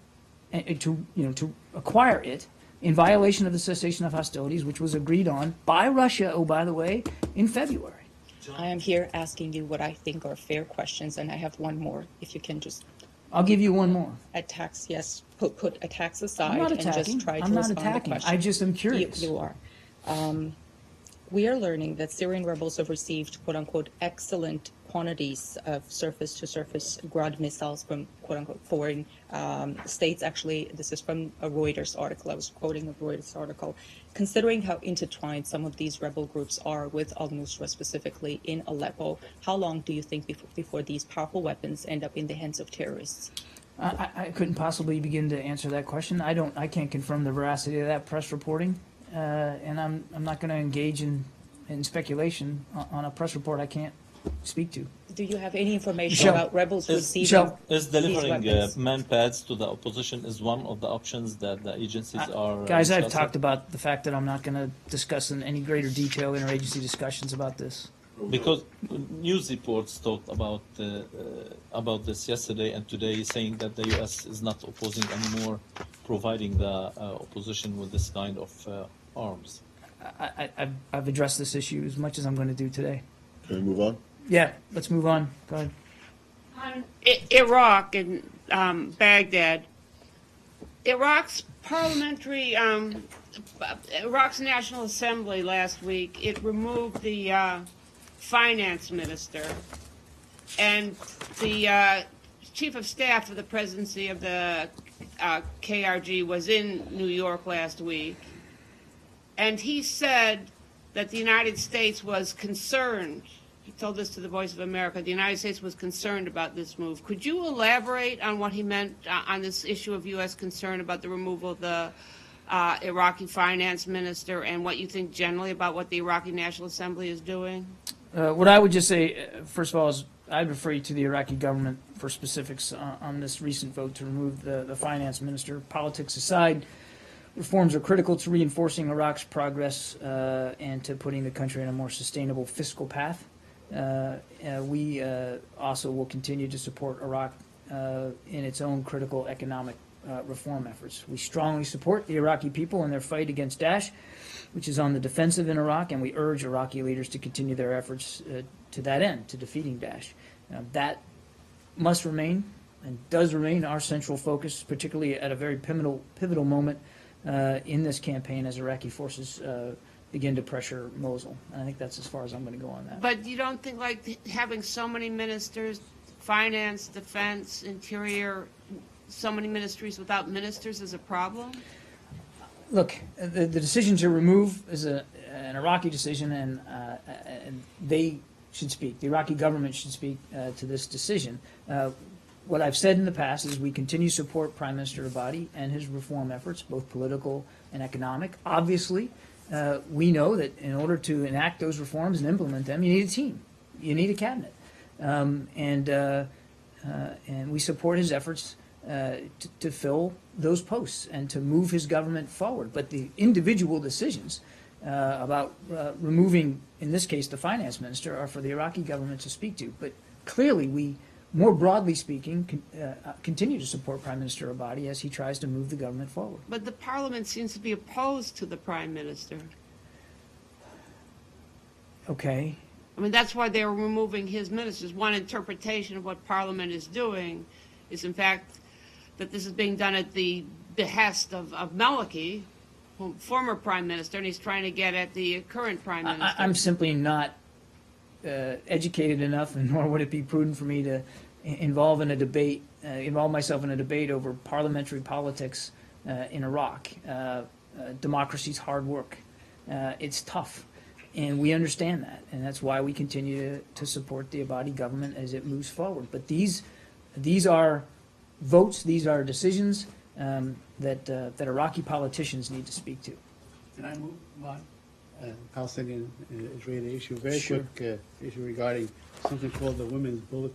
it in violation of the cessation of hostilities, which was agreed on by Russia, oh, by the way, in February. I am here asking you what I think are fair questions, and I have one more. If you can just I'll give you one more. attacks, yes, put attacks I'm aside not and attacking. just try to I'm not respond to attacking. questions. I just am curious. You are. We are learning that Syrian rebels have received, quote unquote, excellent quantities of surface-to-surface ground missiles from quote-unquote foreign states. Actually, this is from a Reuters article. I was quoting a Reuters article. Considering how intertwined some of these rebel groups are with al-Nusra, specifically in Aleppo, how long do you think before these powerful weapons end up in the hands of terrorists? I couldn't possibly begin to answer that question. I can't confirm the veracity of that press reporting, and I'm not going to engage in speculation on a press report I can't speak to. Do you have any information Michelle. about rebels Is- receiving Michelle. Is these delivering weapons? man-pads to the opposition is one of the options that the agencies are Guys, I've discussing? talked about the fact that I'm not going to discuss in any greater detail interagency discussions about this. Because news reports talked about this yesterday and today, saying that the U.S. is not opposing anymore, providing the opposition with this kind of arms. I've addressed this issue as much as I'm going to do today. Can we move on? Yeah, let's move on. Go ahead. On Iraq and Baghdad, Iraq's Iraq's National Assembly last week, it removed the finance minister, and the chief of staff of the presidency of the KRG was in New York last week, and he said that the United States was concerned. He told this to the Voice of America. The United States was concerned about this move. Could you elaborate on what he meant on this issue of U.S. concern about the removal of the Iraqi finance minister, and what you think generally about what the Iraqi National Assembly is doing? What I would just say, first of all, is I'd refer you to the Iraqi government for specifics on this recent vote to remove the finance minister. Politics aside, reforms are critical to reinforcing Iraq's progress and to putting the country on a more sustainable fiscal path. We also will continue to support Iraq in its own critical economic reform efforts. We strongly support the Iraqi people in their fight against Daesh, which is on the defensive in Iraq, and we urge Iraqi leaders to continue their efforts to that end, to defeating Daesh. That must remain and does remain our central focus, particularly at a very pivotal moment in this campaign as Iraqi forces begin to pressure Mosul. And I think that's as far as I'm going to go on that. But you don't think like having so many ministers, finance, defense, interior, so many ministries without ministers is a problem? Look, the decision to remove is an Iraqi decision, and they should speak. The Iraqi government should speak to this decision. What I've said in the past is we continue to support Prime Minister Abadi and his reform efforts, both political and economic. Obviously, we know that in order to enact those reforms and implement them, you need a team. You need a cabinet. And we support his efforts to fill those posts and to move his government forward. But the individual decisions about removing, in this case, the finance minister, are for the Iraqi government to speak to. But clearly, we, more broadly speaking, continue to support Prime Minister Abadi as he tries to move the government forward. But the parliament seems to be opposed to the prime minister. Okay. I mean, that's why they're removing his ministers. One interpretation of what Parliament is doing is, in fact, that this is being done at the behest of Maliki, former prime minister, and he's trying to get at the current prime minister. I'm simply not educated enough, and nor would it be prudent for me to involve myself in a debate over parliamentary politics in Iraq. Democracy's hard work. It's tough. And we understand that, and that's why we continue to support the Abadi government as it moves forward. But these are votes, these are decisions that Iraqi politicians need to speak to. Can I move on? Palestinian-Israeli issue, very Sure. quick issue regarding something called the Women's Boat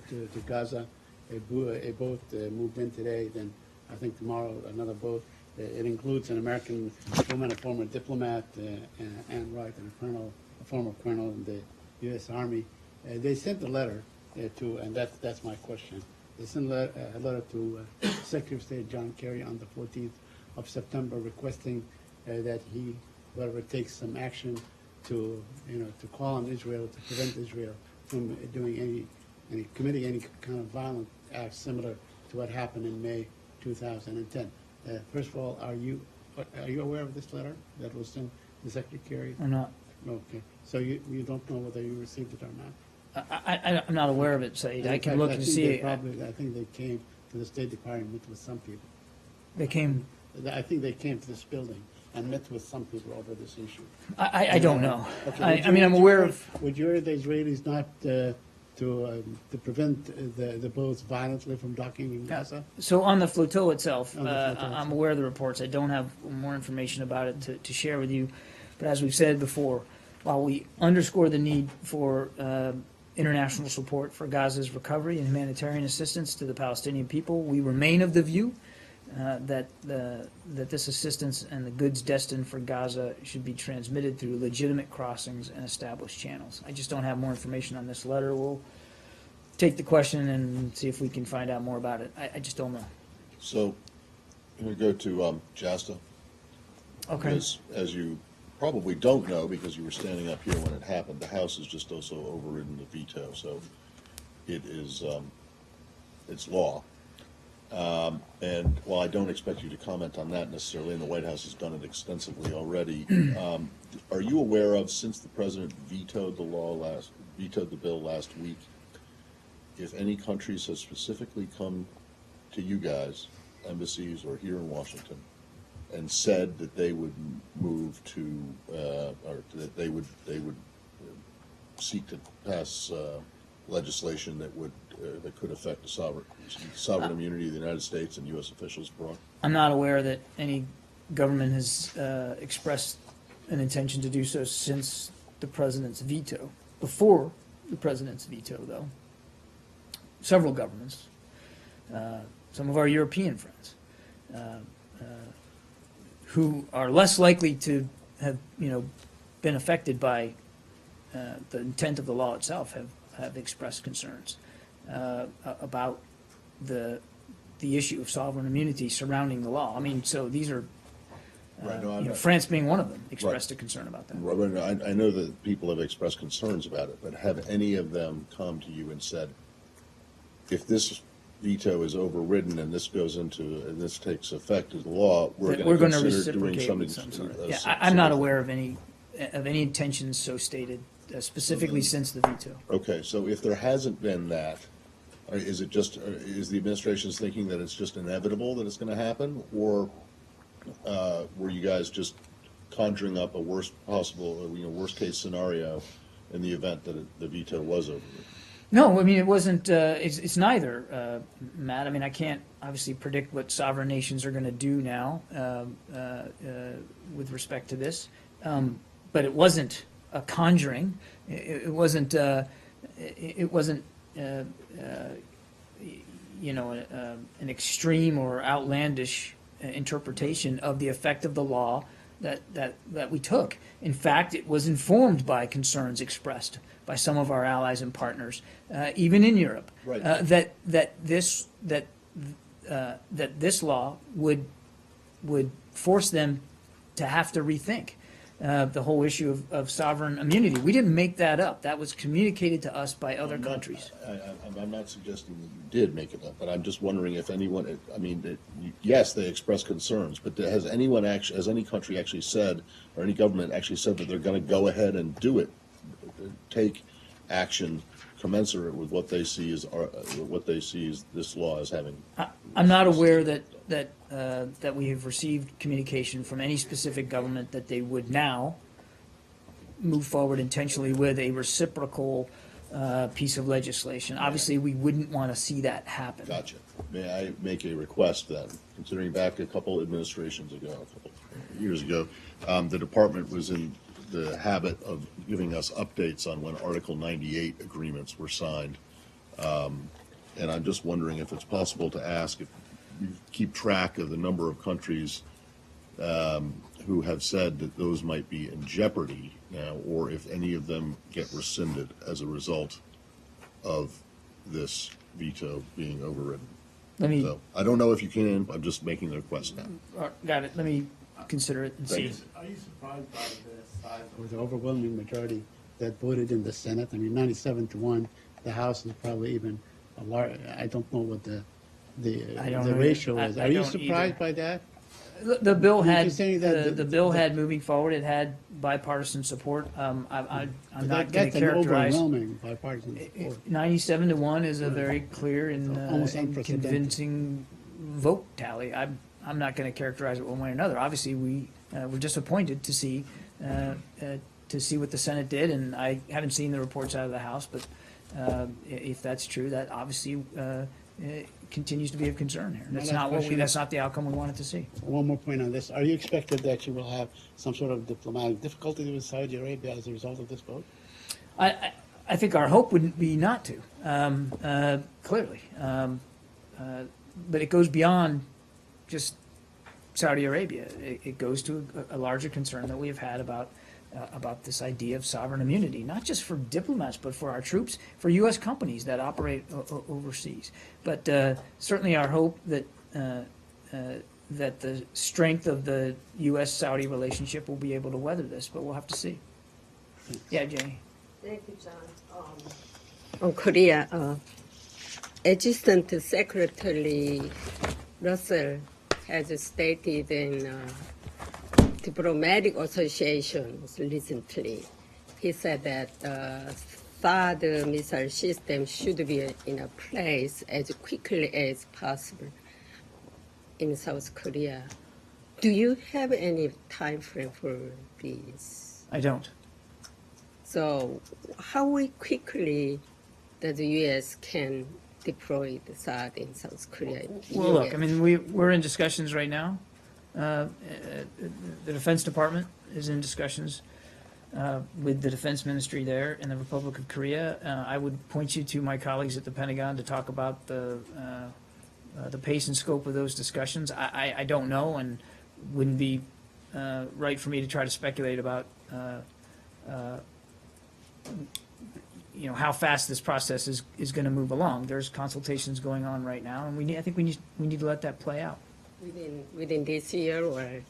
to Gaza. A boat moved in today, then I think tomorrow another boat. It includes an American woman, a former diplomat, Ann Wright, and a former colonel in the U.S. Army. They sent a letter and that's my question. They sent a letter to Secretary of State John Kerry on the 14th of September requesting that he, whatever, takes some action to call on Israel to prevent Israel from doing committing any kind of violent acts similar to what happened in May 2010. First of all, are you aware of this letter that was sent to Secretary Kerry? Or not? Okay, so you don't know whether you received it or not? I'm not aware of it, Said. I In can fact, look and think see. they probably, I think they came to the State Department, met with some people. They came, I think they came to this building and met with some people over this issue. I don't know. Okay, I mean, I'm aware of, Would you urge the Israelis not to prevent the boats violently from docking in Gaza? so on the flotilla itself, On the flotilla I'm itself. aware of the reports. I don't have more information about it to share with you. But as we've said before, while we underscore the need for international support for Gaza's recovery and humanitarian assistance to the Palestinian people, we remain of the view that this assistance and the goods destined for Gaza should be transmitted through legitimate crossings and established channels. I just don't have more information on this letter. We'll take the question and see if we can find out more about it. I just don't know. So, I'm going to go to Jasta. Okay. Because, as you probably don't know, because you were standing up here when it happened, the House has just also overridden the veto, so it is, it's law. And while I don't expect you to comment on that necessarily, and the White House has done it extensively already, are you aware of, since the president vetoed the bill last week, if any countries have specifically come to you guys, embassies or here in Washington, and said that they would move to, or that they would seek to pass legislation that would that could affect the sovereign immunity of the United States and U.S. officials abroad? I'm not aware that any government has expressed an intention to do so since the president's veto. Before the president's veto, though, several governments, some of our European friends, who are less likely to have, been affected by the intent of the law itself, have expressed concerns about the issue of sovereign immunity surrounding the law. I mean, so these are, Right, no, I'm not- France being one of them, expressed a concern about that. Robert, I know that people have expressed concerns about it, but have any of them come to you and said, if this veto is overridden and this goes into, and this takes effect as law, we're That going to gonna consider doing reciprocate something. with some sort of- uh, Yeah, some- I'm not some- aware of any intentions so stated, specifically since the veto. Okay, so if there hasn't been that, is it just, is the administration's thinking that it's just inevitable that it's going to happen? Or were you guys just conjuring up a worst possible, worst case scenario in the event that the veto was overridden? No, I mean, it wasn't, it's neither, Matt. I mean, I can't obviously predict what sovereign nations are going to do now with respect to this. But it wasn't a conjuring. It wasn't, an extreme or outlandish interpretation of the effect of the law that we took. In fact, it was informed by concerns expressed by some of our allies and partners, even in Europe, Right. that this law would force them to have to rethink the whole issue of sovereign immunity. We didn't make that up. That was communicated to us by other countries. I'm not suggesting that you did make it up, but I'm just wondering if anyone, yes, they expressed concerns, but has any country actually said, or any government actually said that they're going to go ahead and do it, take action commensurate with what they see as this law as having? I'm not aware that we have received communication from any specific government that they would now move forward intentionally with a reciprocal piece of legislation. Obviously, we wouldn't want to see that happen. Gotcha. May I make a request then? Considering back a couple administrations ago, a couple years ago, the department was in the habit of giving us updates on when Article 98 agreements were signed. And I'm just wondering if it's possible to ask if you keep track of the number of countries who have said that those might be in jeopardy now, or if any of them get rescinded as a result of this veto being overridden. So I don't know if you can. I'm just making the request now. Got it. Let me consider it and see. Are you surprised by the size or the overwhelming majority that voted in the Senate? I mean, 97-1. The House is probably even a large. I don't know what the I don't know. ratio is. I Are you don't surprised either. by that? The bill You're had, saying that the bill had moving forward, it had bipartisan support. I'm not going That's to an characterize. overwhelming bipartisan support. 97-1 is a very clear and Almost and unprecedented. convincing vote tally. I'm not going to characterize it one way or another. Obviously, we were disappointed to see what the Senate did, and I haven't seen the reports out of the House, but if that's true, that obviously continues to be of concern here. That's last not question. that's not the outcome we wanted to see. One more point on this. Are you expected that you will have some sort of diplomatic difficulty with Saudi Arabia as a result of this vote? I think our hope would be not to, clearly. But it goes beyond just Saudi Arabia. It goes to a larger concern that we have had about this idea of sovereign immunity, not just for diplomats, but for our troops, for U.S. companies that operate overseas. But certainly our hope that that the strength of the U.S.-Saudi relationship will be able to weather this, but we'll have to see. Yeah, Jenny. Thank you, John. On Korea, Assistant Secretary Russell has stated in diplomatic associations recently. He said that THAAD missile system should be in a place as quickly as possible in South Korea. Do you have any time frame for this? I don't. So how quickly does the U.S. can deploy the THAAD in South Korea? Well, look, I mean, we're in discussions right now. The Defense Department is in discussions with the Defense Ministry there in the Republic of Korea. I would point you to my colleagues at the Pentagon to talk about the pace and scope of those discussions. I don't know, and wouldn't be right for me to try to speculate about how fast this process is going to move along. There's consultations going on right now, and I think we need to let that play out. Within this year, or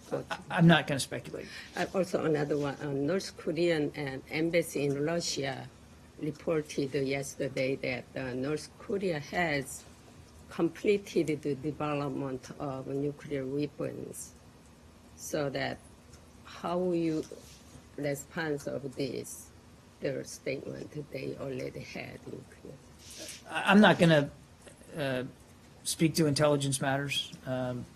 I'm not going to speculate. Also another one, North Korean embassy in Russia reported yesterday that North Korea has completed the development of nuclear weapons. So that how will you respond of this? Their statement that they already had nuclear. I'm not going to speak to intelligence matters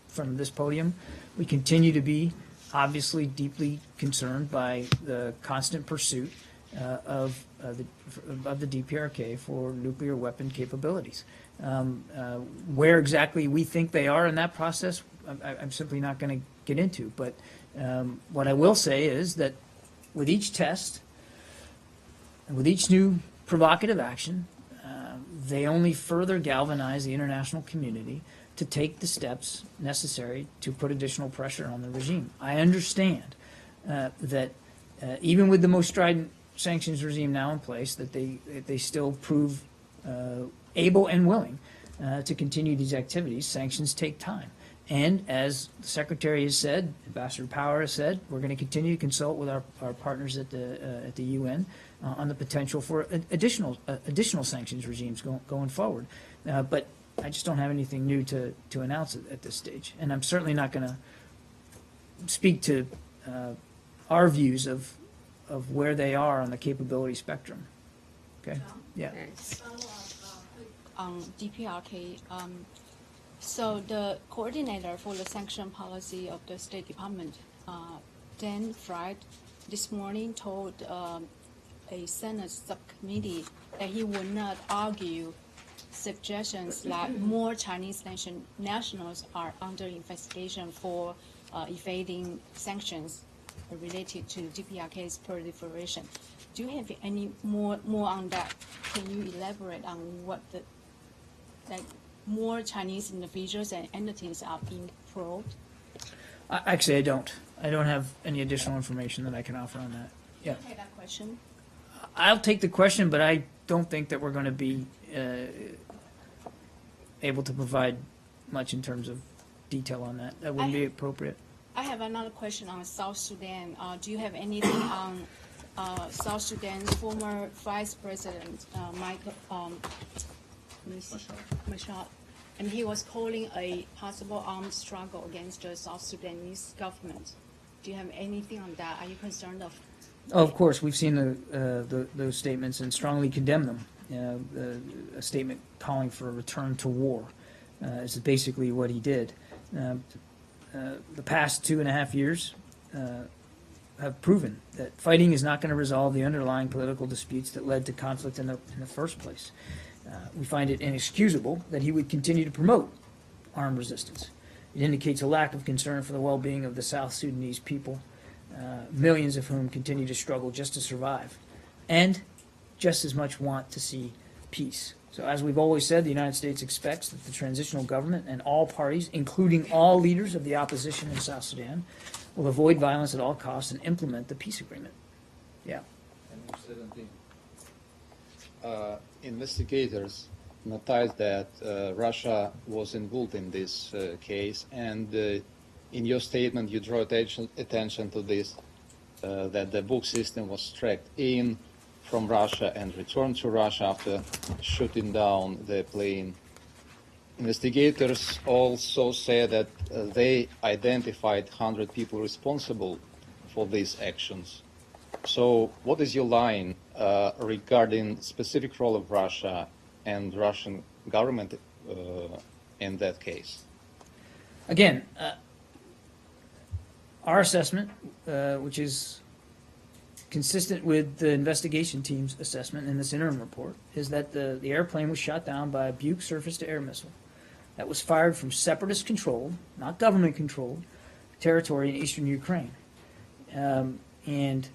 from this podium. We continue to be obviously deeply concerned by the constant pursuit of the DPRK for nuclear weapon capabilities. Where exactly we think they are in that process, I'm simply not going to get into. But what I will say is that with each test, and with each new provocative action, they only further galvanize the international community to take the steps necessary to put additional pressure on the regime. I understand that even with the most strident sanctions regime now in place, that they still prove able and willing to continue these activities. Sanctions take time. And as the Secretary has said, Ambassador Power has said, we're going to continue to consult with our partners at the UN on the potential for additional sanctions regimes going forward. But I just don't have anything new to announce at this stage. And I'm certainly not going to speak to our views of where they are on the capability spectrum. Okay? Yeah. On DPRK, so the coordinator for the sanction policy of the State Department, Dan Fried, this morning told a Senate subcommittee that he would not argue suggestions that more Chinese nationals are under investigation for evading sanctions related to DPRK's proliferation. Do you have any more on that? Can you elaborate on what more Chinese individuals and entities are being probed? Actually, I don't. I don't have any additional information that I can offer on that. Yeah. Okay, that question. I'll take the question, but I don't think that we're going to be able to provide much in terms of detail on that. That wouldn't be appropriate. I have another question on South Sudan. Do you have anything on South Sudan's former Vice President Machar? and he was calling a possible armed struggle against the South Sudanese government. Do you have anything on that? Are you concerned of? Oh, of course, we've seen those statements and strongly condemn them. A statement calling for a return to war is basically what he did. The past 2.5 years have proven that fighting is not going to resolve the underlying political disputes that led to conflict in the first place. We find it inexcusable that he would continue to promote armed resistance. It indicates a lack of concern for the well-being of the South Sudanese people, millions of whom continue to struggle just to survive, and just as much want to see peace. So as we've always said, the United States expects that the transitional government and all parties, including all leaders of the opposition in South Sudan, will avoid violence at all costs and implement the peace agreement. Yeah. Investigators noticed that Russia was involved in this case, and in your statement you draw attention to this, that the book system was tracked in from Russia and returned to Russia after shooting down the plane. Investigators also say that they identified 100 people responsible for these actions. So what is your line regarding specific role of Russia and Russian government in that case? Again, our assessment, which is consistent with the investigation team's assessment in this interim report, is that the airplane was shot down by a Buk surface-to-air missile that was fired from separatist-controlled, not government-controlled, territory in eastern Ukraine. And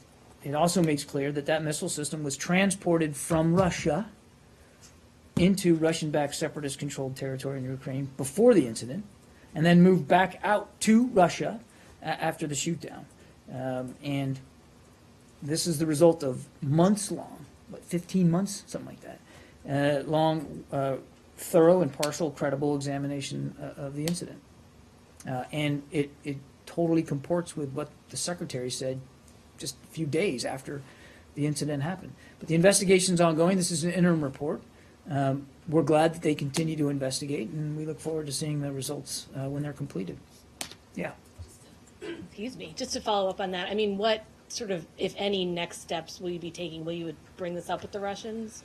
it also makes clear that that missile system was transported from Russia into Russian-backed separatist-controlled territory in Ukraine before the incident, and then moved back out to Russia after the shoot-down. And this is the result of months-long, 15 months, something like that, long, thorough and partial, credible examination of the incident. And it totally comports with what the Secretary said just a few days after the incident happened. But the investigation's ongoing. This is an interim report. We're glad that they continue to investigate, and we look forward to seeing the results when they're completed. Yeah. Excuse me, just to follow up on that, I mean, what sort of, if any, next steps will you be taking? Will you bring this up with the Russians?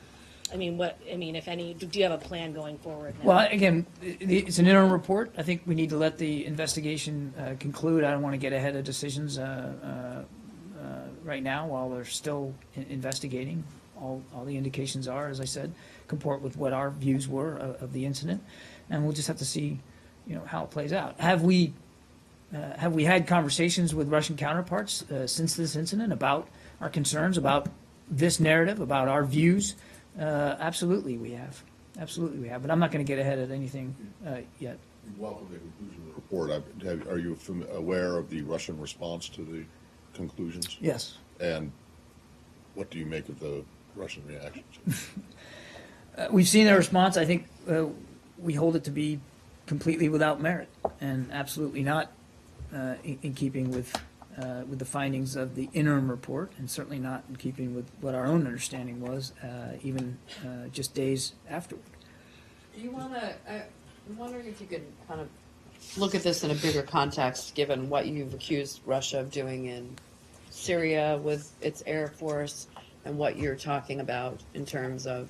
I mean, if any, do you have a plan going forward now? Well, again, it's an interim report. I think we need to let the investigation conclude. I don't want to get ahead of decisions right now while they're still investigating. All the indications are, as I said, comport with what our views were of the incident, and we'll just have to see, how it plays out. Have we had conversations with Russian counterparts since this incident about our concerns, about this narrative, about our views? Absolutely, we have. Absolutely, we have. But I'm not going to get ahead of anything yet. You welcome the conclusion of the report. Are you aware of the Russian response to the conclusions? Yes. And what do you make of the Russian reactions? We've seen their response. I think we hold it to be completely without merit and absolutely not in keeping with the findings of the interim report, and certainly not in keeping with what our own understanding was, even just days afterward. Do you want to, I'm wondering if you could kind of look at this in a bigger context, given what you've accused Russia of doing in Syria with its Air Force and what you're talking about in terms of,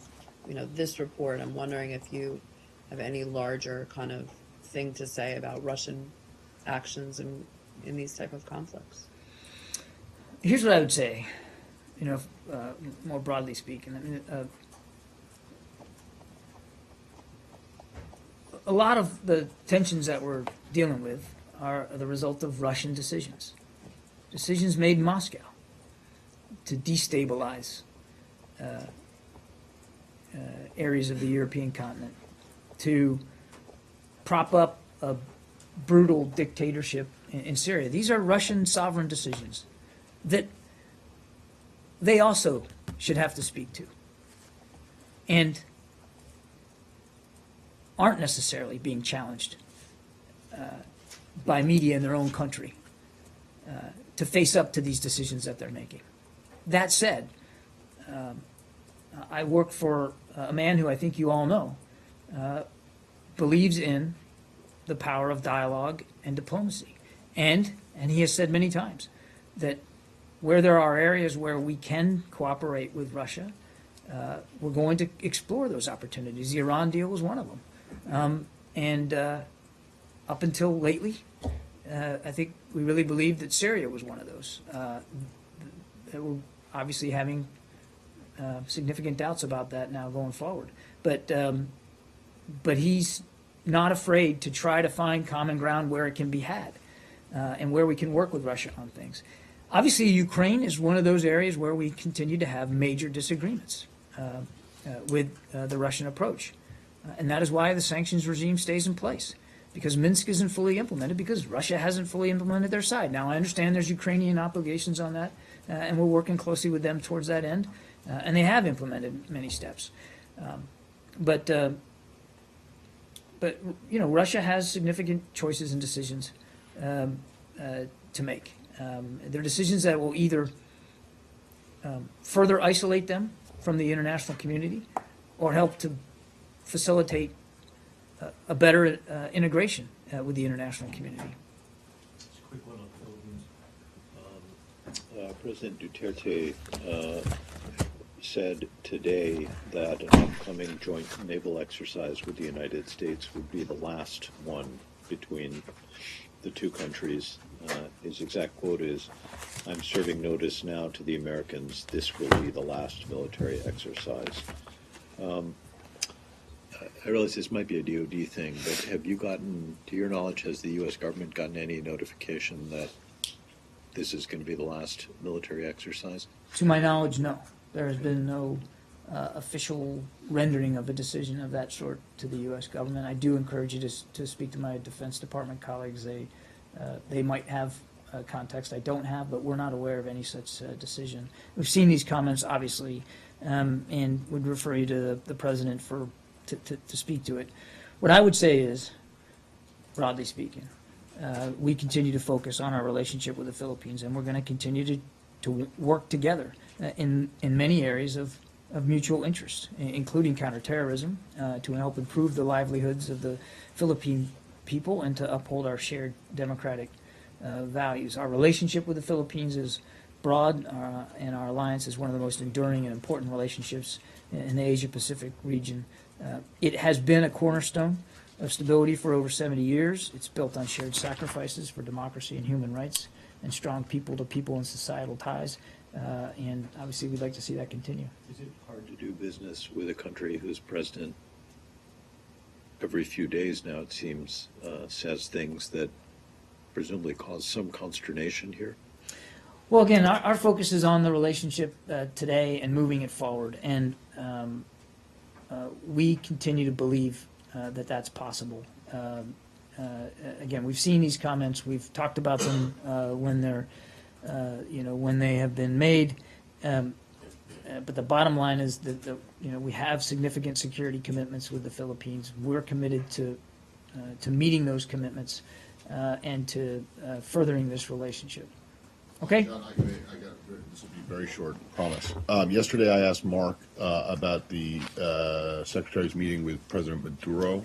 this report. I'm wondering if you have any larger kind of thing to say about Russian actions in these type of conflicts. Here's what I would say, more broadly speaking. I mean, a lot of the tensions that we're dealing with are the result of Russian decisions made in Moscow to destabilize areas of the European continent, to prop up a brutal dictatorship in Syria. These are Russian sovereign decisions that they also should have to speak to, and aren't necessarily being challenged by media in their own country to face up to these decisions that they're making. That said, I work for a man who I think you all know, believes in the power of dialogue and diplomacy. And he has said many times that where there are areas where we can cooperate with Russia, we're going to explore those opportunities. The Iran deal was one of them. And up until lately, I think we really believed that Syria was one of those. That we're obviously having significant doubts about that now going forward. But he's not afraid to try to find common ground where it can be had, and where we can work with Russia on things. Obviously, Ukraine is one of those areas where we continue to have major disagreements with the Russian approach. And that is why the sanctions regime stays in place, because Minsk isn't fully implemented, because Russia hasn't fully implemented their side. Now, I understand there's Ukrainian obligations on that, and we're working closely with them towards that end, and they have implemented many steps. But you know, Russia has significant choices and decisions to make. They're decisions that will either further isolate them from the international community or help to facilitate a better integration with the international community. Just a quick one on the Philippines. President Duterte said today that an upcoming joint naval exercise with the United States would be the last one between the two countries. His exact quote is, "I'm serving notice now to the Americans, this will be the last military exercise." I realize this might be a DoD thing, but have you gotten, to your knowledge, has the U.S. government gotten any notification that this is going to be the last military exercise? To my knowledge, no. There has been no official rendering of a decision of that sort to the U.S. government. I do encourage you to speak to my Defense Department colleagues. They might have context I don't have, but we're not aware of any such decision. We've seen these comments, obviously, and would refer you to the President to speak to it. What I would say is, broadly speaking, we continue to focus on our relationship with the Philippines, and we're going to continue to work together in many areas of mutual interest, including counterterrorism, to help improve the livelihoods of the Philippine people and to uphold our shared democratic values. Our relationship with the Philippines is broad, and our alliance is one of the most enduring and important relationships in the Asia-Pacific region. It has been a cornerstone of stability for over 70 years. It's built on shared sacrifices for democracy and human rights and strong people-to-people and societal ties. And obviously, we'd like to see that continue. Is it hard to do business with a country whose president, every few days now, it seems, says things that presumably cause some consternation here? Well, again, our focus is on the relationship today and moving it forward. And we continue to believe that that's possible. Again, we've seen these comments. We've talked about them when they're, when they have been made. But the bottom line is that we have significant security commitments with the Philippines. We're committed to meeting those commitments and to furthering this relationship. Okay. John, this will be very short, promise. Yesterday I asked Mark about the Secretary's meeting with President Maduro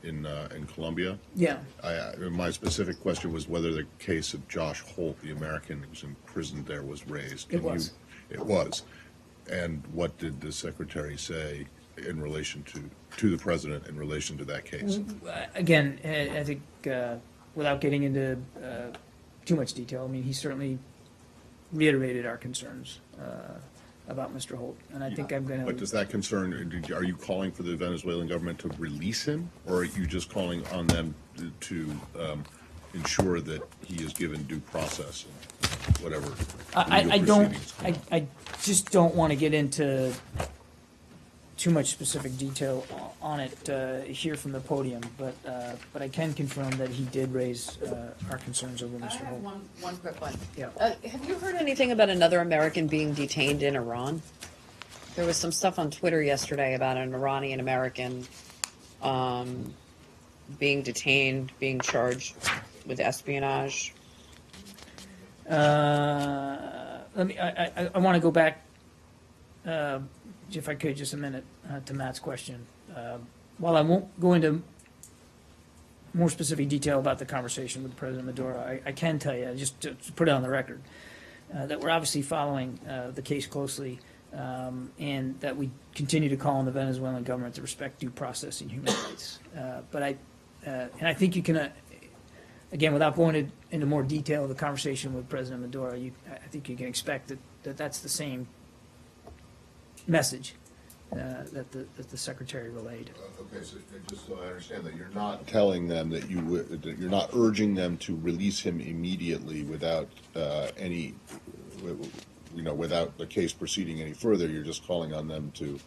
in Colombia. Yeah. My specific question was whether the case of Josh Holt, the American who was imprisoned there, was raised. It was. It was. And what did the Secretary say in relation to the President in relation to that case? Again, I think without getting into too much detail, I mean, he certainly reiterated our concerns about Mr. Holt, and I think I'm going to... But does that concern, are you calling for the Venezuelan government to release him, or are you just calling on them to ensure that he is given due process and whatever? I just don't want to get into too much specific detail on it here from the podium, but I can confirm that he did raise our concerns over Mr. Holt. One quick one. Yeah. Have you heard anything about another American being detained in Iran? There was some stuff on Twitter yesterday about an Iranian American being detained, being charged with espionage. I want to go back, if I could, just a minute to Matt's question. While I won't go into more specific detail about the conversation with President Maduro, I can tell you, just to put it on the record, that we're obviously following the case closely, and that we continue to call on the Venezuelan government to respect due process and human rights. And I think you can, again, without going into more detail of the conversation with President Maduro, I think you can expect that that's the same message that the Secretary relayed. Okay, so just so I understand that you're not telling them that that you're not urging them to release him immediately without any, without the case proceeding any further. You're just calling on them to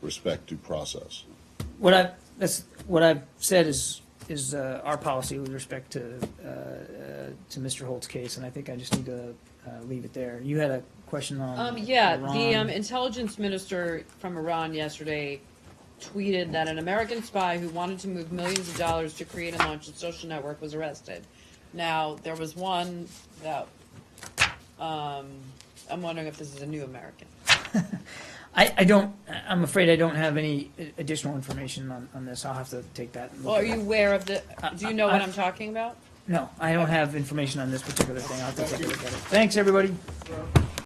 respect due process. What I've said is our policy with respect to Mr. Holt's case, and I think I just need to leave it there. You had a question on Yeah, Iran. the intelligence minister from Iran yesterday tweeted that an American spy who wanted to move millions of dollars to create and launch a social network was arrested. Now, there was one that, I'm wondering if this is a new American. I'm afraid I don't have any additional information on this. I'll have to take that. and Well, look are at you it. aware of the, do you know what I'm talking about? No, I don't have information on this particular thing. I'll have to take a look at it. Thanks, everybody.